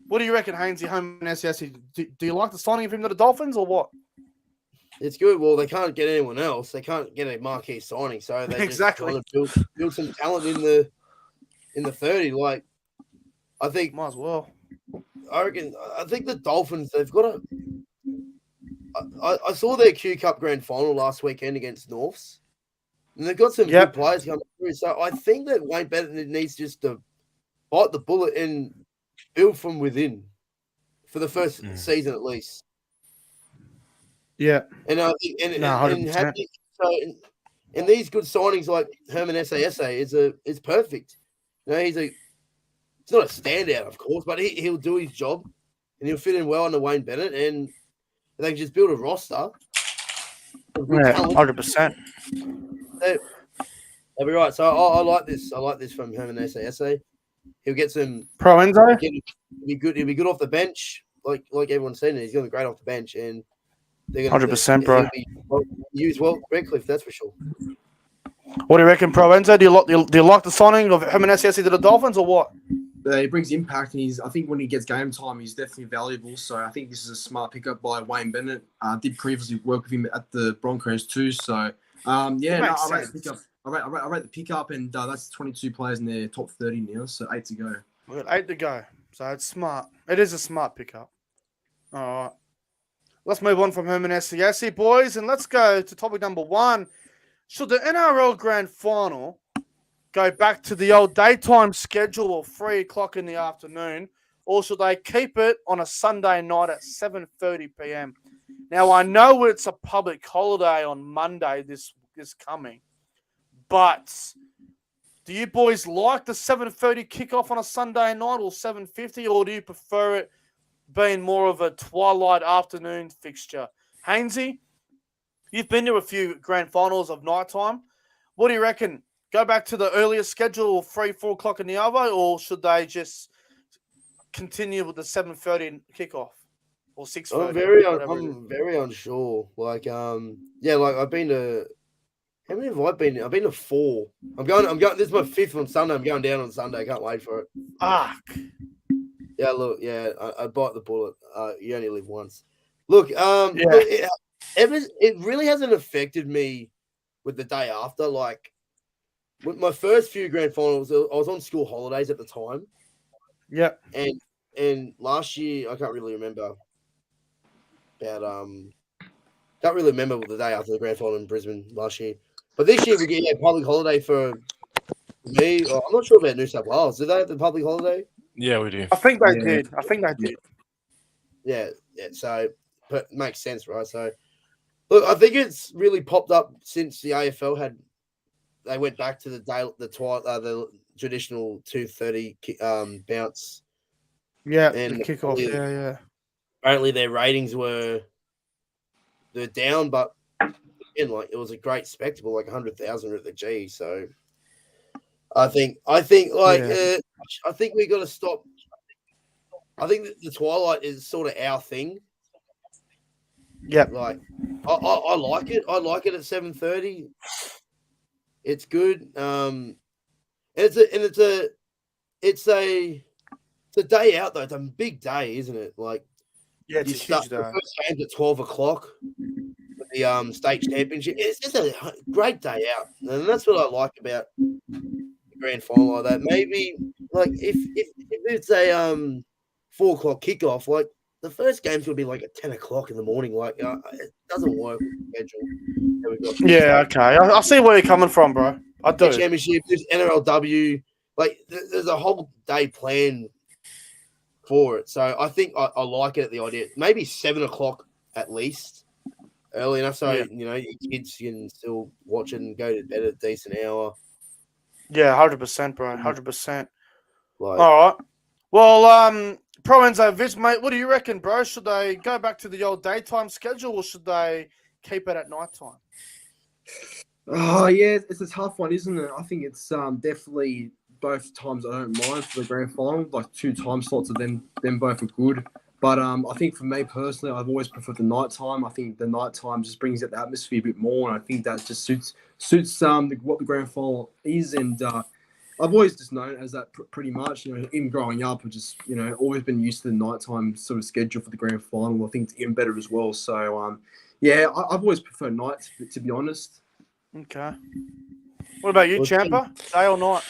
What do you reckon, Hainesy, Herman Essie? Do you like the signing of him to the Dolphins or what? It's good. Well, they can't get anyone else. They can't get a marquee signing, so they Exactly. just trying to build some talent in the 30. Like, I think Might as well. I think the Dolphins, they've got a. I saw their Q Cup Grand Final last weekend against Norths, and they've got some good players coming through. So I think that Wayne Bennett needs just to bite the bullet and build from within for the first season at least. Yeah. And I think and these good signings like Herman Essie is perfect. You know, he's not a standout, of course, but he'll do his job and he'll fit in well under Wayne Bennett, and they can just build a roster. Yeah, 100%. They'll be right. So I like this. I like this from Herman Essie. He'll get some ProEnzo. He'll be good. He'll be good off the bench, like everyone said. He's going to be great off the bench, and they're going 100%, bro. He'll be used well, Redcliffe. That's for sure. What do you reckon, ProEnzo? Do you like the signing of HAYNESY to the Dolphins or what? He brings impact, and I think when he gets game time, he's definitely valuable. So I think this is a smart pickup by Wayne Bennett. Did previously work with him at the Broncos too. So I rate the pickup. I rate the pickup, and that's 22 players in their top 30 now. So 8 to go. We've got 8 to go. So it's smart. It is a smart pickup. All right. Let's move on from HAYNESY, boys, and let's go to topic number 1. Should the NRL Grand Final go back to the old daytime schedule of 3 o'clock in the afternoon, or should they keep it on a Sunday night at 7:30 p.m.? Now, I know it's a public holiday on Monday this coming, but do you boys like the 7:30 kickoff on a Sunday night or 7:50, or do you prefer it being more of a twilight afternoon fixture? Hainesy, you've been to a few grand finals of nighttime. What do you reckon? Go back to the earlier schedule, 3, 4 o'clock in the hour, or should they just continue with the 7:30 kickoff or 6:30? I'm very unsure. Like, I've been to. How many have I been to? I've been to 4. I'm going. This is my 5th on Sunday. I'm going down on Sunday. I can't wait for it. Yeah, look, I bite the bullet. You only live once. Look, it really hasn't affected me with the day after. Like, with my first few grand finals, I was on school holidays at the time. Yeah. And last year, I can't really remember can't really remember the day after the grand final in Brisbane last year. But this year we get a public holiday for me. I'm not sure about New South Wales. Do they have the public holiday? Yeah, we do. I think they did. Yeah. So, but it makes sense, right? So, look, I think it's really popped up since the AFL they went back to the traditional 2:30 bounce. Yeah, and the kickoff. Yeah. Apparently, their ratings they're down, but again, like, it was a great spectacle, like 100,000 at the G. So, I think I think we got to stop. I think that the twilight is sort of our thing. Yeah, like I like it. I like it at 7:30. It's good. It's a day out though. It's a big day, isn't it? Like, it's a huge day. The first game's at 12 o'clock. The state championship. It's just a great day out, and that's what I like about the grand final like that. Maybe like if it's a 4 o'clock kickoff, like the first game's gonna be like at 10 o'clock in the morning. Like, it doesn't work with the schedule. Yeah, okay. I see where you're coming from, bro. I do. Championship, there's NRLW. Like, there's a whole day plan for it. So I think I like it, the idea. Maybe 7 o'clock at least, early enough so your kids can still watch it and go to bed at a decent hour. Yeah, 100%, bro. 100%. Like, all right. Well, ProEnzo, Vidz, mate, what do you reckon, bro? Should they go back to the old daytime schedule, or should they keep it at nighttime? Oh, yeah, it's a tough one, isn't it? I think it's definitely both times I don't mind for the grand final. Like, 2 time slots of them both are good. But I think for me personally, I've always preferred the nighttime. I think the nighttime just brings out the atmosphere a bit more, and I think that just suits what the grand final is. And I've always just known it as that pretty much. You know, even growing up, I've just always been used to the nighttime sort of schedule for the grand final. I think it's even better as well. So I've always preferred nights, to be honest. Okay. What about you, CHAMPA? Day or night?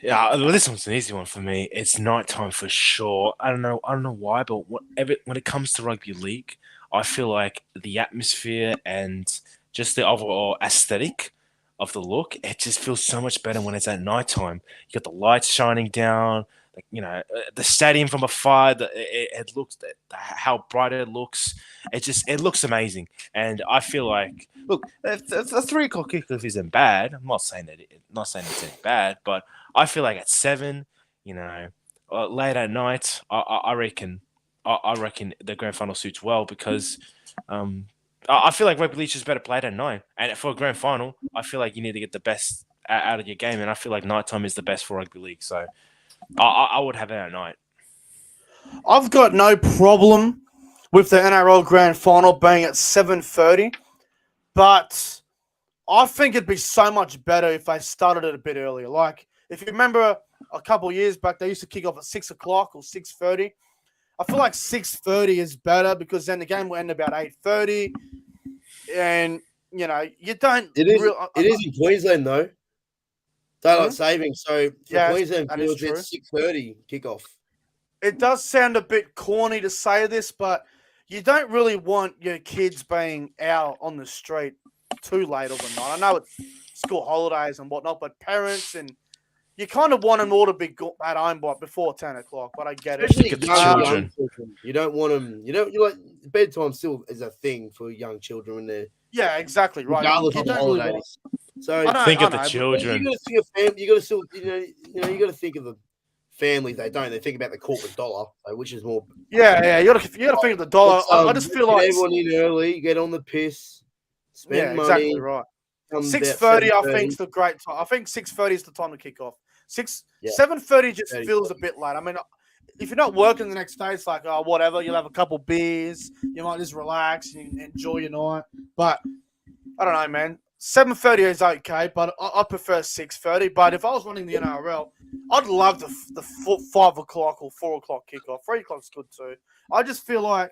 Yeah, well, this one's an easy one for me. It's nighttime for sure. I don't know why, but when it comes to rugby league, I feel like the atmosphere and just the overall aesthetic of the look, it just feels so much better when it's at nighttime. You got the lights shining down, like, the stadium from afar. It looks how bright it looks. It looks amazing, and I feel like, look, the 3 o'clock kickoff isn't bad. I'm not saying it's any bad, but I feel like at 7, late at night, I reckon the grand final suits well, because I feel like rugby league is better played at 9. And for a grand final, I feel like you need to get the best out of your game, and I feel like nighttime is the best for rugby league. So I would have it at night. I've got no problem with the NRL grand final being at 7:30, but I think it'd be so much better if they started it a bit earlier. Like, if you remember a couple of years back, they used to kick off at 6 o'clock or 6:30. I feel like 6:30 is better because then the game will end about 8:30. And, you know, you don't... It is in Queensland, though. Daylight saving. So, for Yeah, Queensland that is fields, it's 6:30 kickoff. It does sound a bit corny to say this, but you don't really want your kids being out on the street too late of the night. I know it's school holidays and whatnot, but parents and you kind of want them all to be at home by before 10 o'clock. But I get it. Especially Look at the young children. You don't want them. You like bedtime still is a thing for young children when they're Yeah, exactly right. regardless You of don't really holidays. want- So I know, Think I of the know, but children. you got to see a family. You got to still, you got to think of the families. They don't. They think about the corporate dollar, which is more. Yeah. You got to think of the dollar. I just feel get like everyone in early, get on the piss, spend money. exactly right. come about 6:30, I 7:30. think, is the great time. I think 6:30 is the time to kick off. 7:30 7:30 just feels a bit late. I mean, if you're not working the next day, it's like, oh, whatever. You'll have a couple beers. You might just relax and enjoy your night. But I don't know, man. 7:30 is okay, but I prefer 6:30. But if I was running the NRL, I'd love the 5 o'clock or 4 o'clock kickoff. 3 o'clock's good too. I just feel like,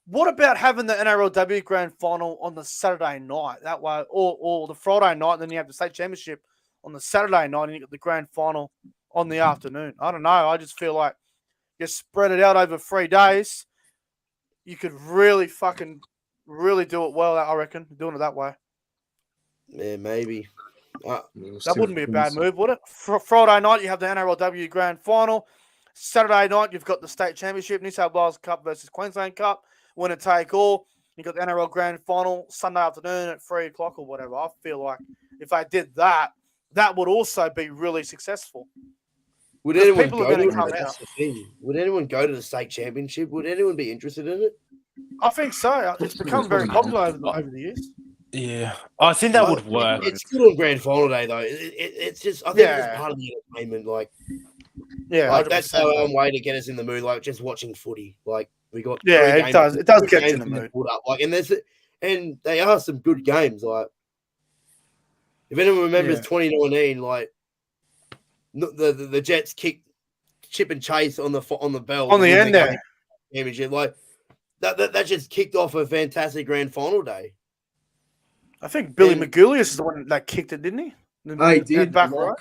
what about having the NRLW Grand Final on the Saturday night? That way, or the Friday night, and then you have the state championship on the Saturday night, and you get the Grand Final on the afternoon. I don't know. I just feel like you spread it out over 3 days. You could really do it well, I reckon, doing it that way. Yeah, maybe. That wouldn't be a bad move, would it? Friday night, you have the NRLW Grand Final. Saturday night, you've got the state championship, New South Wales Cup versus Queensland Cup. Winner take all. You've got the NRL Grand Final Sunday afternoon at 3 o'clock or whatever. I feel like if I did that, that would also be really successful. Would anyone people are go gonna to come it? out. That's the thing. Would anyone go to the state championship? Would anyone be interested in it? I think so. It's become very popular over the years. Yeah, I think that would work. It's good on grand final day though. It's just I think it's part of the entertainment. Like that's our own way to get us in the mood. Like just watching footy. Like we got it does. It does get you in the mood. Up. Like and they are some good games. Like if anyone remembers 2019, like the Jets kicked Chip and Chase on the bell on the end there. Championship. Like that just kicked off a fantastic grand final day. I think Billy McGulius is the one that kicked it, didn't he? He did. Back right.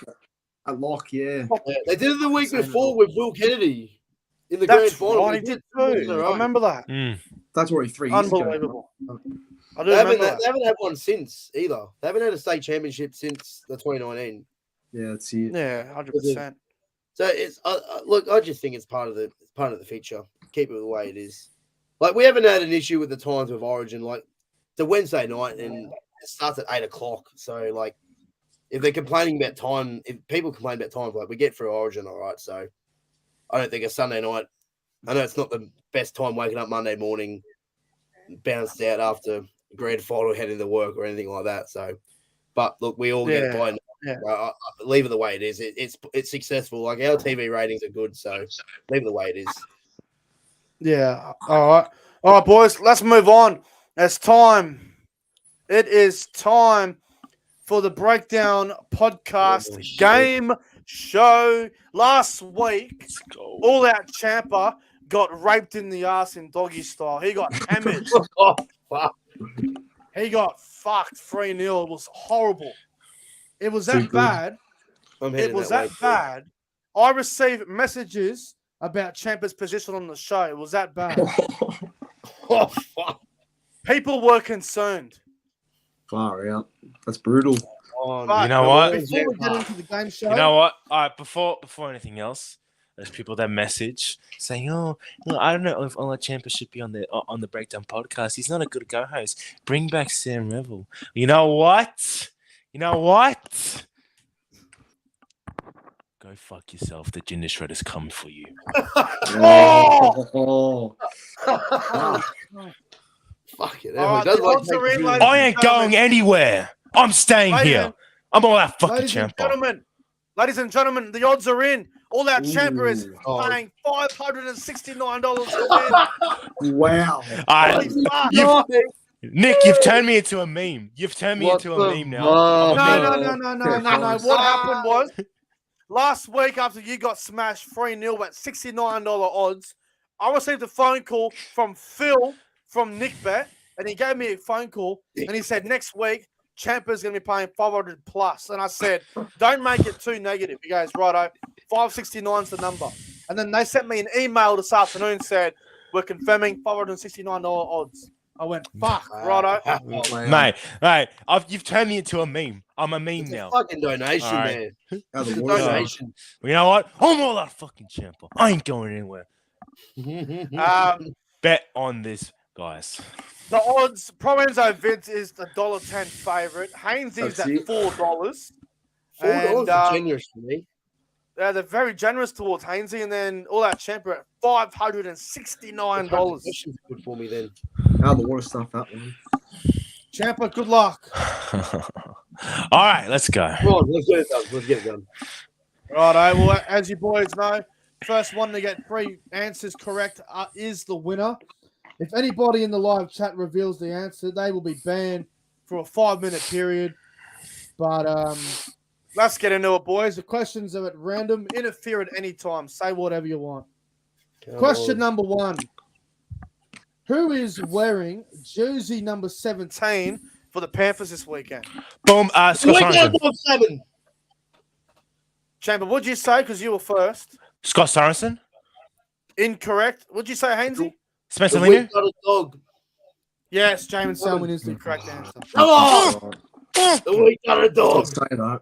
A lock, yeah. They did it the week before with Will Kennedy in the grand final. Right, he did too. I remember that. That's already 3 years ago. Unbelievable. I do They haven't had one since either. They haven't had a state championship since the 2019. Yeah, that's it. Yeah, 100%. So it's look. I just think it's part of the feature. Keep it the way it is. Like we haven't had an issue with the times of Origin. Like the Wednesday night and it starts at 8 o'clock. So like, if they're complaining about time, if people complain about times, like we get through Origin, all right. So I don't think a Sunday night. I know it's not the best time waking up Monday morning, bounced out after grand final, heading to work or anything like that. So, but look, we all get it by. I leave it the way it is. It's successful. Like our TV ratings are good, so leave it the way it is. Yeah. All right, boys. Let's move on. It's time. It is time for the Breakdown Podcast game show. Last week, All Out Champa got raped in the ass in doggy style. He got hammered. He got fucked 3-0. It was horrible. It was that bad. It was that bad. I received messages about Champa's position on the show. It was that bad. People were concerned. Far out. That's brutal. But you know what? Before we get into the game show, You know what? All right, before anything else, there's people that message saying, "Oh, no, I don't know if Ola Champa should be on the Breakdown Podcast. He's not a good go-host. Bring back Sam Revel." You know what? Go fuck yourself. The Ginger Shredder's come for you. Fuck it. I ain't going anywhere. I'm staying here. I'm all that fucking Champa. Ladies and gentlemen, the odds are in. All That Champa is paying $569 to win. Wow. Nick, you've turned me into a meme. You've turned me What into the a meme now. fuck? I'm a No. meme. What happened was last week after you got smashed 3-0 at $69 odds, I received a phone call from Phil from NickBet, and he gave me a phone call and he said next week Champa's going to be paying 500 plus, and I said don't make it too negative. He goes righto, 569 is the number, and then they sent me an email this afternoon said we're confirming $569 odds. I went fuck righto. Mate, you've turned me into a meme. I'm a meme It's now. a fucking donation, All man. How It's the a water's donation. You know what? I'm all that fucking Champa. I ain't going anywhere. Bet on this, guys. The odds, ProEnzo Vidz is the $1.10 favorite. HAYNESY's That's at it. $4. $4 And, is generous for me. They're very generous towards HAYNESY, and then all that Champa at $569. Questions are good for me then. How the water stuff that one. Champa, good luck. All right, let's go. Come on, let's get it done. Let's get it done. Righto. Well, as you boys know, first one to get 3 answers correct is the winner. If anybody in the live chat reveals the answer, they will be banned for a 5-minute period. But let's get into it, boys. The questions are at random. Interfere at any time. Say whatever you want. Question number 1. Who is wearing jersey number 17 for the Panthers this weekend? Boom. Scott Sorensen. 7. Champa, what'd you say? Because you were first. Scott Sorensen. Incorrect. What'd you say, HAYNESY? Spencer The Linu. week got a dog. Yes, Jamin Selwyn is the correct answer. Come on! The week got a dog. Say that.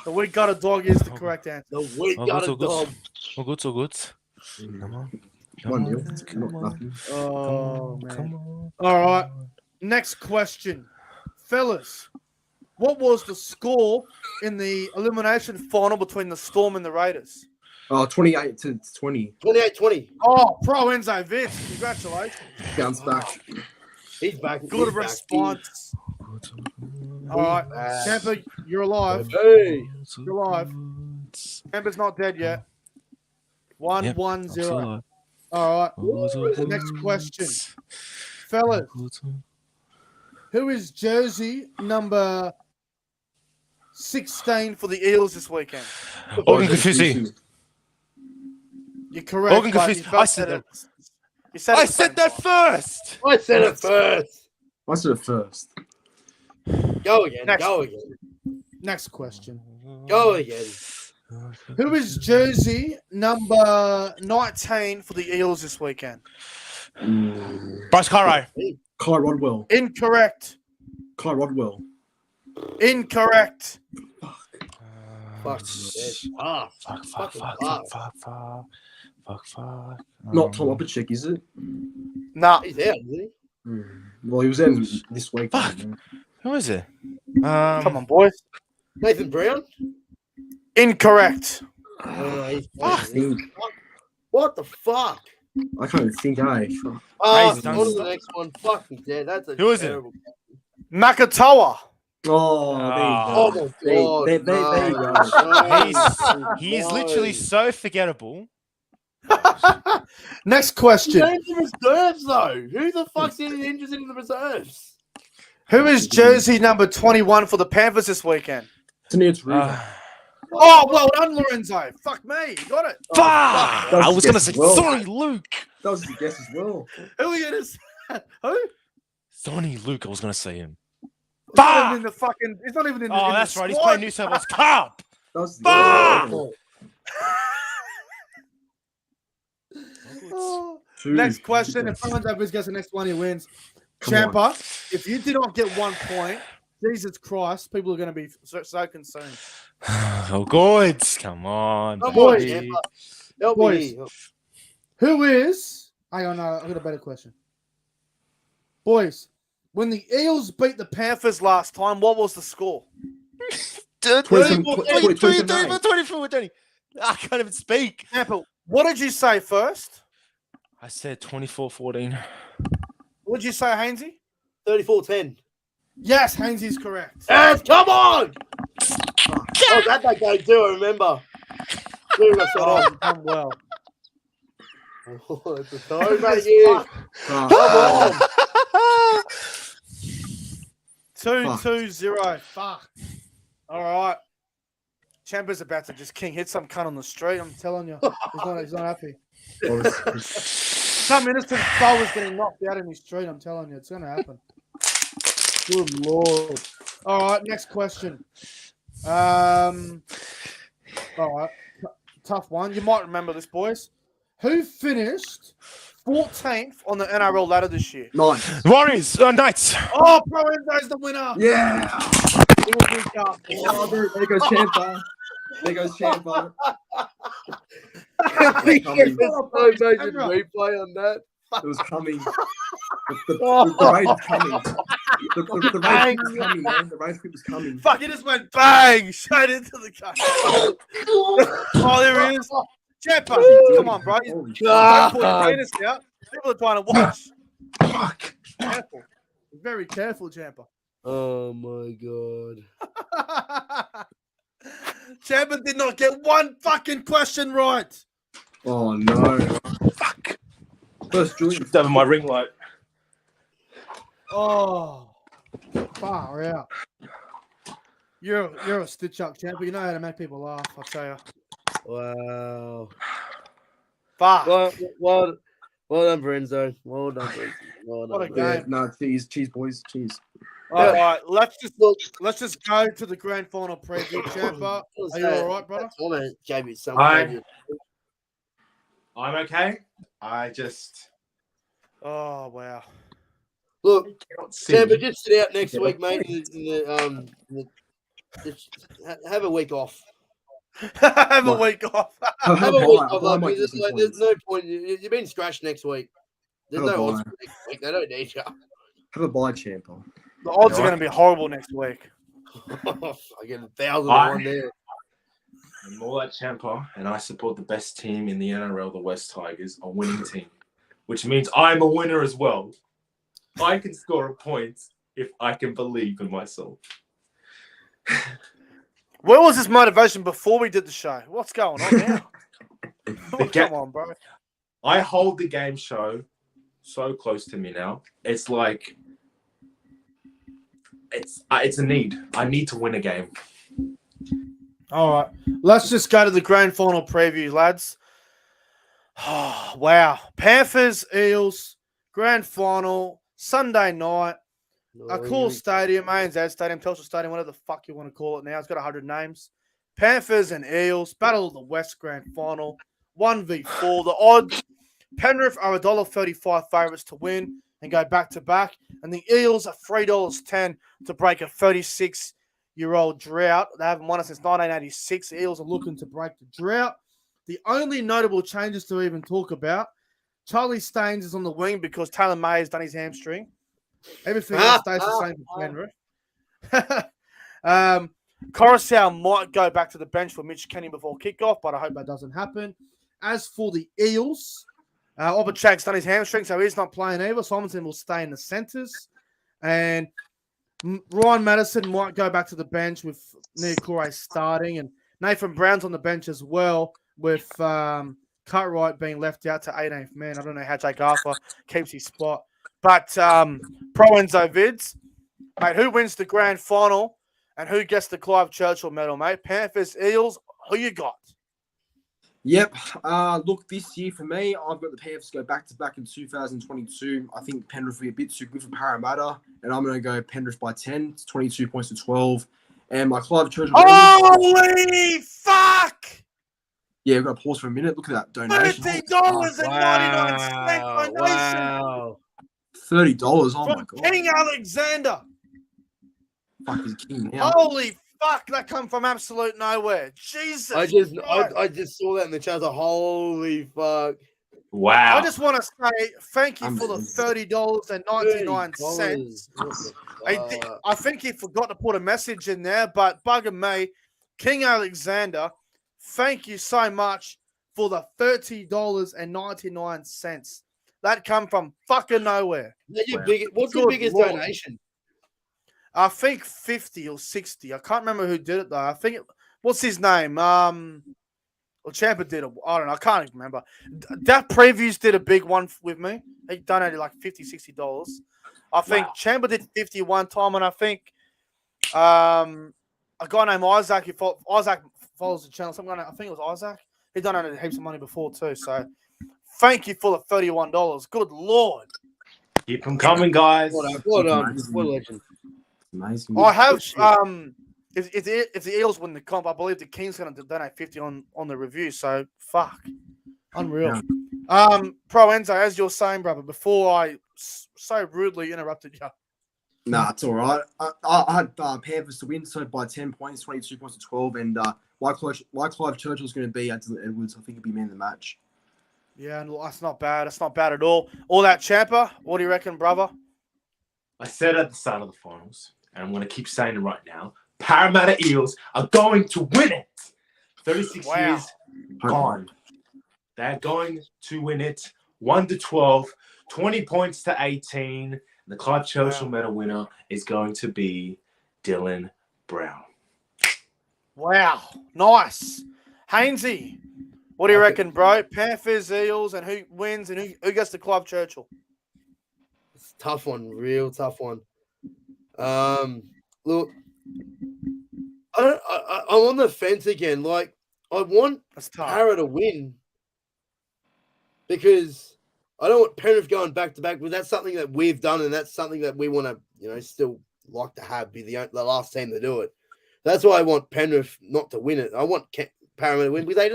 The we got a dog is the correct answer. The week Oh, got good, a oh, good. dog. Oh, good, so good. Come on. 1-0. Come Not on. nothing. Oh, man. Come on. All right. Next question. Fellas, what was the score in the elimination final between the Storm and the Raiders? 28-20. 28-20. Oh, ProEnzo Vidz. Congratulations. Bounce back. He's back. Good He's back. response. All right. back. Champa, you're alive. Hey. You're alive. Champa's not dead yet. 1-1-0. All right. Next question. Fellas, who is jersey number 16 for the Eels this weekend? Organ Confusi. You're correct. Organ but Confusi. you both I said it. that. You said, I it said that first. I said it first. I said it first. Go again. Next. Go again. Next question. Go again. Who is jersey number 19 for the Eels this weekend? Bryce Cartwright. Kai Rodwell. Incorrect. Kai Rodwell. Incorrect. Fuck. Ah, Fuck. Not Tom Opacek, is it? Nah. he's out, isn't he? Well, he was in this week. Fuck. Who is it? Come on, boys. Nathan Brown? Incorrect. He's I think. What the fuck? I can't even think, eh? Fuck. Oh, He's done on to the stuff. next one. Fucking dead. That's a Who is it? terrible. Makatoa. Oh, Oh there you my go. god. There you go. He is literally so forgettable. Next He's question. in the reserves though. Who the fuck's interested in the reserves? Who is jersey number 21 for the Panthers this weekend? It's Ruben. Oh, well done, Lorenzo. Fuck me. You got it. Fuck! I was gonna say Well. sorry, Luke. That was the guess as well. Who are you going to say? Who? Sonny Luke. I was gonna say him. He's not even in the fucking. He's not even in the. Oh, in that's the right. He's squad. playing New South Wales Cup. That was the Fuck! guess. Oh. Two. Next question. If someone's over gets the next one, he wins. Come on. Champa, if you did not get 1 point, Jesus Christ, people are going to be so concerned. Oh, good. Come on, Come Boys. on, baby. Champa. Help Boys. me. Who is? Hang on, no, I've got a better question. Boys, when the Eels beat the Panthers last time, what was the score? 24, 20. I can't even speak. Champa, what did you say first? I said 24-14. What did you say, Hainsey? 34-10. Yes, Hainsey's correct. Yes, come on! I was at that game too, I remember. Oh, you've done well. Oh, it's a toe, mate. You. Ah, Come on. 2-2-0. Fuck. All right. Champa's about to just hit some cunt on the street. I'm telling you. He's not happy. Some innocent soul is getting knocked out in the street. I'm telling you. It's going to happen. Good Lord. All right. Next question. All right. Tough one. You might remember this, boys. Who finished 14th on the NRL ladder this year? Nice. Warriors, Knights. Oh, ProEnzo's the winner. Yeah. Oh, There goes Champa. There goes Champa. Replay on that. It was coming. The raid is coming. The raid is coming, man. The raid was coming. Fuck, he just went bang straight into the cut. Oh, there he is. Champa, come on, bro. Don't put your penis out. People are trying to watch. Fuck. Careful. Very careful, Champa. Oh my god. Champa did not get one fucking question right. Oh no. Fuck. First Julian. Tripped over my ring light. Oh, far out. You're a stitch up, Champa. You know how to make people laugh, I'll tell you. Wow. Fuck. Well done, ProEnzo. Well done, ProEnzo. Well What a done. game. Yeah, no, cheese, boys, cheese. All right, let's just go to the grand final preview, Champa. Are you all right, brother? I want to give you some. I'm okay. I just Oh wow. Look, cannot see. Champa, just sit out next week, mate. Just have a week off. Have a week off. Have a week off. There's no point. You've been scratched next week. There's no odds for next week. They don't need you. Have a bye, Champa. The odds are going to be horrible next week. I get 1,000 there. I'm all at Champa, and I support the best team in the NRL, the West Tigers, a winning team, which means I'm a winner as well. I can score a point if I can believe in myself. Where was this motivation before we did the show? What's going on now? Come on, bro. I hold the game show so close to me now. It's like it's a need. I need to win a game. All right, let's just go to the grand final preview, lads. Oh, wow. Panthers, Eels, grand final, Sunday night. A cool stadium, ANZ Stadium, Telstra Stadium, whatever the fuck you want to call it now. It's got 100 names. Panthers and Eels, Battle of the West grand final, 1v4. The odds, Penrith are $1.35 favourites to win and go back-to-back. And the Eels are $3.10 to break a 36-year-old drought. They haven't won it since 1986. The Eels are looking to break the drought. The only notable changes to even talk about, Charlie Staines is on the wing because Taylor May has done his hamstring. Everything else stays the same for Penrith. Coruscant might go back to the bench for Mitch Kenny before kickoff, but I hope that doesn't happen. As for the Eels, Obachak's done his hamstring, so he's not playing either. Simonson will stay in the centres. And Ryan Madison might go back to the bench with Niokore starting. And Nathan Brown's on the bench as well with Cartwright being left out to 18th man. I don't know how Jake Arthur keeps his spot. But ProEnzo Vidz, mate, who wins the grand final and who gets the Clive Churchill medal, mate? Panthers, Eels, who you got? Yep. Look, this year for me, I've got the Panthers go back-to-back in 2022. I think Penrith will be a bit too good for Parramatta, and I'm going to go Penrith by 10. It's 22 points to 12. And my Clive Churchill... Holy fuck! Yeah, we've got to pause for a minute. Look at that donation. $30.99 donation. Wow. $30. Oh, my From God. King Alexander. Fuck, he's king now. Holy fuck, that come from absolute nowhere. Jesus I just saw that in the chat. Holy fuck. Wow. I just want to say thank you for the $30.99. I think he forgot to put a message in there, but bugger me, King Alexander, thank you so much for the $30.99. That come from fucking nowhere. What's your biggest donation? I think 50 or 60. I can't remember who did it though. I think what's his name? Well, Champa did it. I don't know. I can't even remember. That Previews did a big one with me. He donated like $50, $60. I think Champa did 50 one time, and I think A guy named Isaac. Isaac follows the channel. I think it was Isaac. He donated heaps of money before too. So thank you for the $31. Good Lord. Keep them coming, guys. What a legend. Amazing. I have if the Eels win the comp, I believe the King's going to donate 50 on the review. So fuck, unreal. ProEnzo, as you're saying, brother, before I so rudely interrupted you. Nah, it's all right. I had Panthers to win, so by 10 points, 22 points to 12, and Clive Churchill's going to be at Edwards. I think he'll be man of the match. Yeah, and that's not bad. That's not bad at all. All that CHAMPA, what do you reckon, brother? I said at the start of the finals, and I'm going to keep saying it right now, Parramatta Eels are going to win it. 36 years gone. They're going to win it. 1-12, 20 points to 18. The Clive Churchill medal winner is going to be Dylan Brown. Wow. Nice. Hainesy, what do you reckon, bro? Panthers, Eels, and who wins and who gets the Clive Churchill? It's a tough one. Real tough one. Look, I'm on the fence again. Like, I want Para to win because I don't want Penrith going back to back, but that's something that we've done, and that's something that we want to, still like to have be the last team to do it. That's why I want Penrith not to win it. I want Parramatta to win, but I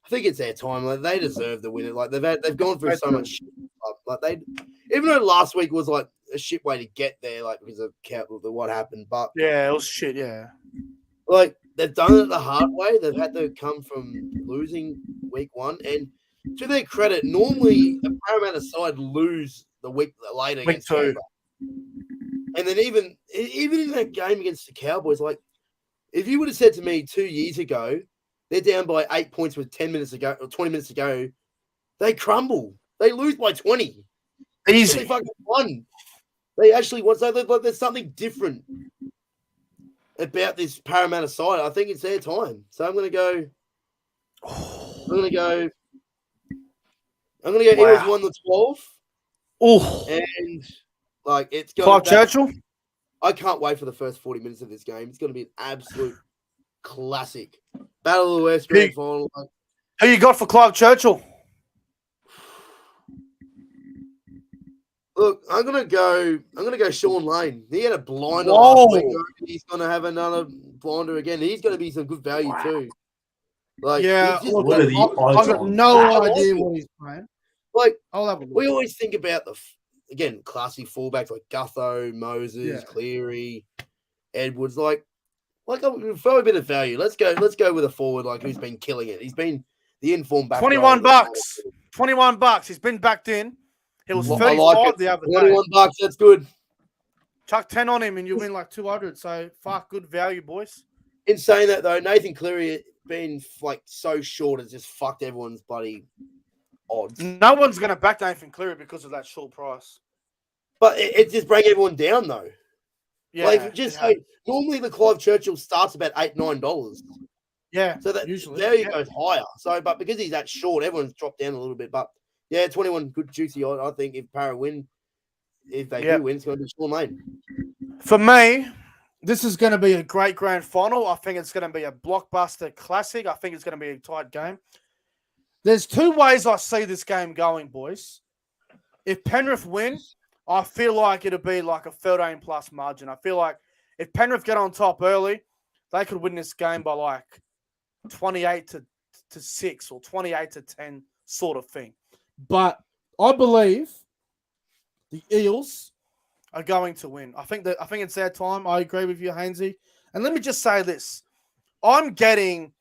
think it's their time. Like, they deserve to win it. Like, they've gone through so much shit. Like, even though last week was like a shit way to get there, like because of what happened, but yeah, it was shit. Yeah, like they've done it the hard way. They've had to come from losing week one, and to their credit, normally the Parramatta side lose the week later against CHAMPA. And then even in that game against the Cowboys, like if you would have said to me 2 years ago, they're down by 8 points with 10 minutes ago or 20 minutes ago, they crumble. They lose by 20. Easy. They fucking won. They actually won. So there's something different about this Parramatta side. I think it's their time. So I'm going to go Eels 1-12. Oh, and like it's going Clive Churchill. I can't wait for the first 40 minutes of this game. It's going to be an absolute classic. Battle of the West grand final. Who you got for Clive Churchill? Look, I'm gonna go Sean Lane. He had a blinder Whoa. last week. He's gonna have another blinder again. He's gonna be some good value too. Like, yeah, what are the odds I've got on no that? idea what he's playing. Like, I'll have a look. we always think about the classy fullbacks like Gutho, Moses, Cleary, Edwards. Like throw a bit of value. Let's go with a forward like who's been killing it. He's been the informed back. $21. $21. He's been backed in. He was 35 like the other day. $21. That's good. Chuck 10 on him and you win like 200. So fuck, good value, boys. In saying that though, Nathan Cleary being like so short has just fucked everyone's bloody odds. No one's gonna back Nathan Cleary because of that short price. But it just bring everyone down though. Yeah, like just say normally the Clive Churchill starts about $8-9. Yeah, so that usually value goes higher. So, but because he's that short, everyone's dropped down a little bit. But yeah, 21 good juicy odd. I think if Para win, if they do win, it's going to be Sean Lane. For me, this is going to be a great grand final. I think it's going to be a blockbuster classic. I think it's going to be a tight game. There's two ways I see this game going, boys. If Penrith win, I feel like it'll be like a 13+ margin. I feel like if Penrith get on top early, they could win this game by like 28-6 or 28-10 sort of thing. But I believe the Eels are going to win. I think it's their time. I agree with you, Hainesy. And let me just say this. I'm getting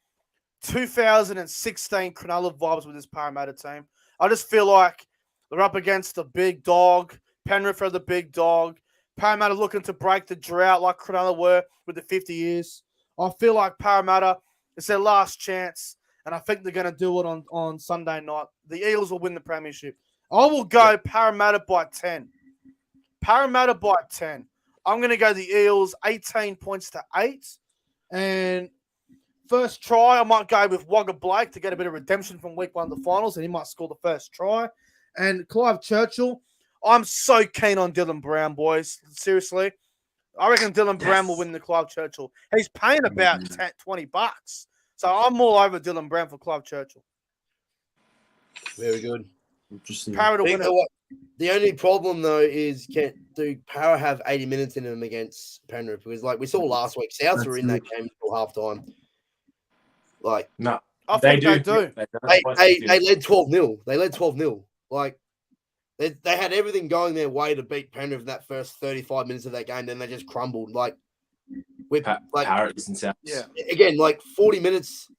2016 Cronulla vibes with this Parramatta team. I just feel like they're up against the big dog. Penrith are the big dog. Parramatta looking to break the drought like Cronulla were with the 50 years. I feel like Parramatta, it's their last chance, and I think they're going to do it on Sunday night. The Eels will win the premiership. I will go Parramatta by 10. Parramatta by 10. I'm going to go the Eels 18 points to 8. And first try, I might go with Wagga Blake to get a bit of redemption from week 1 of the finals, and he might score the first try. And Clive Churchill, I'm so keen on Dylan Brown, boys. Seriously. I reckon Dylan Brown will win the Clive Churchill. He's paying about $20. So I'm all over Dylan Brown for Clive Churchill. Very good. Interesting. Para to I win think it. the only problem though is do Para have 80 minutes in them against Penrith? Because like we saw last week, Souths were in that game until half time. Like No, I think they do. they led 12-0. They led 12-0. Like they had everything going their way to beat Penrith in that first 35 minutes of that game. Then they just crumbled. Like with Paris and South. Yeah. Again, like 40 minutes,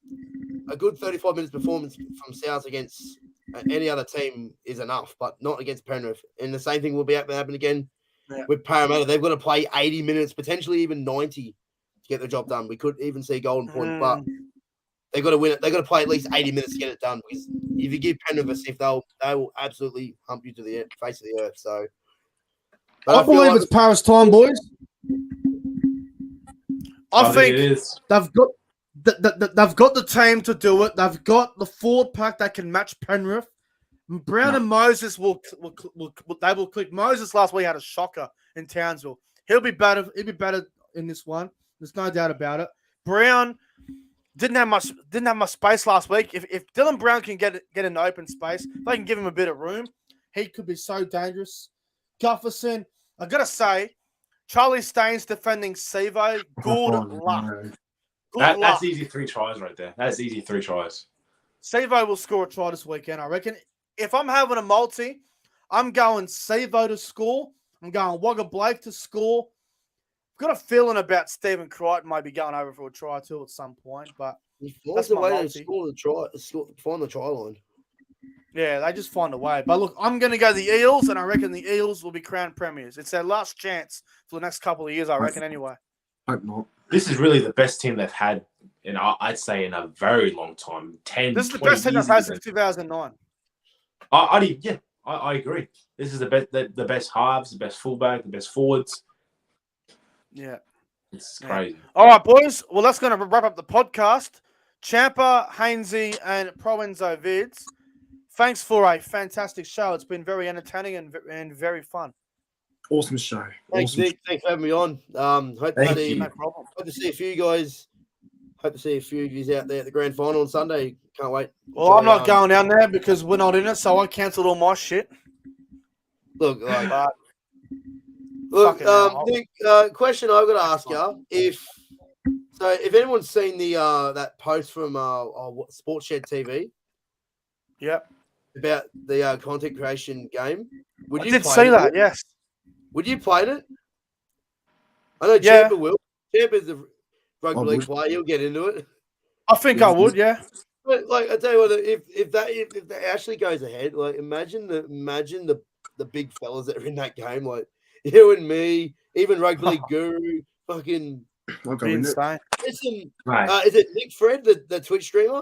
a good 35 minutes performance from South against any other team is enough, but not against Penrith. And the same thing will be happen again with Parramatta. They've got to play 80 minutes, potentially even 90 to get the job done. We could even see Golden Point, but they've got to win it. They've got to play at least 80 minutes to get it done. Because if you give Penrith a sniff, they will absolutely hump you to the face of the earth. So, I believe it's Paris time, boys. I think it is. they've got the team to do it. They've got the forward pack that can match Penrith. Brown and Moses will click. Moses last week had a shocker in Townsville. He'll be better. He'll be better in this one. There's no doubt about it. Brown didn't have much space last week. If Dylan Brown can get an open space, if they can give him a bit of room, he could be so dangerous. Gufferson, I gotta say, Charlie Staines defending Sevo, good luck. That's easy 3 tries right there. That's easy 3 tries. Sevo will score a try this weekend, I reckon. If I'm having a multi, I'm going Sevo to score. I'm going Wagga Blake to score. I've got a feeling about Stephen Crichton maybe going over for a try too at some point, but that's the way to score the try. Find the try line. Yeah, they just find a way. But look, I'm going to go the Eels, and I reckon the Eels will be crowned premiers. It's their last chance for the next couple of years, I reckon, anyway. Hope not. This is really the best team they've had, I'd say, in a very long time. 10, This is the 20 best team they've had since 2009. I agree. This is the best halves, the best fullback, the best forwards. Yeah. It's crazy. All right, boys. Well, that's going to wrap up the podcast. CHAMPA, HAYNESY, and ProEnzo Vidz. Thanks for a fantastic show. It's been very entertaining and very fun. Awesome show. Thanks, Nick. Thanks for having me on. Hope to see a few guys. Hope to see a few of you out there at the grand final on Sunday. Can't wait. Well, I'm not going down there because we're not in it, so I cancelled all my shit. Look, Nick, question I've got to ask you: if anyone's seen the that post from Sports Shed TV, yep, about the content creation game, I did see that. Yes. Would you play it? I know Champa will. Champa's a rugby league player. He'll get into it. I think I would. Yeah. But like I tell you what, if that actually goes ahead, like imagine the big fellas that are in that game, like you and me, even rugby league guru, fucking insane. Listen, is it Nick Fred, the Twitch streamer?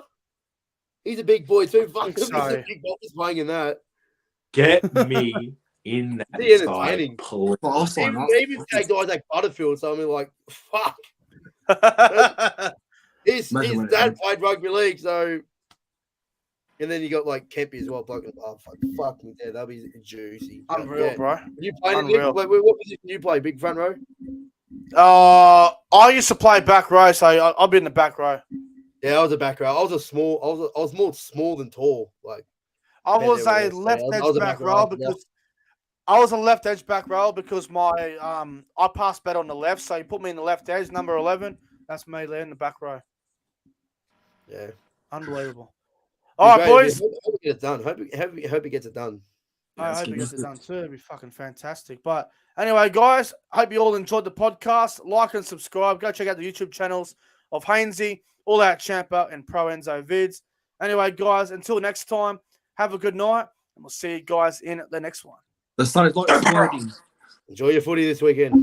He's a big boy too. Fuck, so. Big Bob is playing in that. Get me in that entertaining. Side, even guys like Butterfield, so I'm like, fuck. His dad played rugby league, so. And then you got like Kempy as well. Fuck me, there. That'll be juicy. Unreal, bro. You play Nick? Like, what position do you play? Big front row? I used to play back row, so I'll be in the back row. Yeah, I was a back row. I was more small than tall. Like I was a left edge back row because I was a left edge back row because my I passed better on the left, so you put me in the left edge, number 11. That's me there in the back row. Yeah, unbelievable. All right, boys. Hope he gets it done. Hope he gets it done. I hope he gets it done too. It'd be fucking fantastic. But anyway, guys, hope you all enjoyed the podcast. Like and subscribe. Go check out the YouTube channels of HAYNESY, All Out CHAMPA, and ProEnzo Vidz. Anyway, guys, until next time, have a good night, and we'll see you guys in the next one. The sun is not exploding. Enjoy your footy this weekend.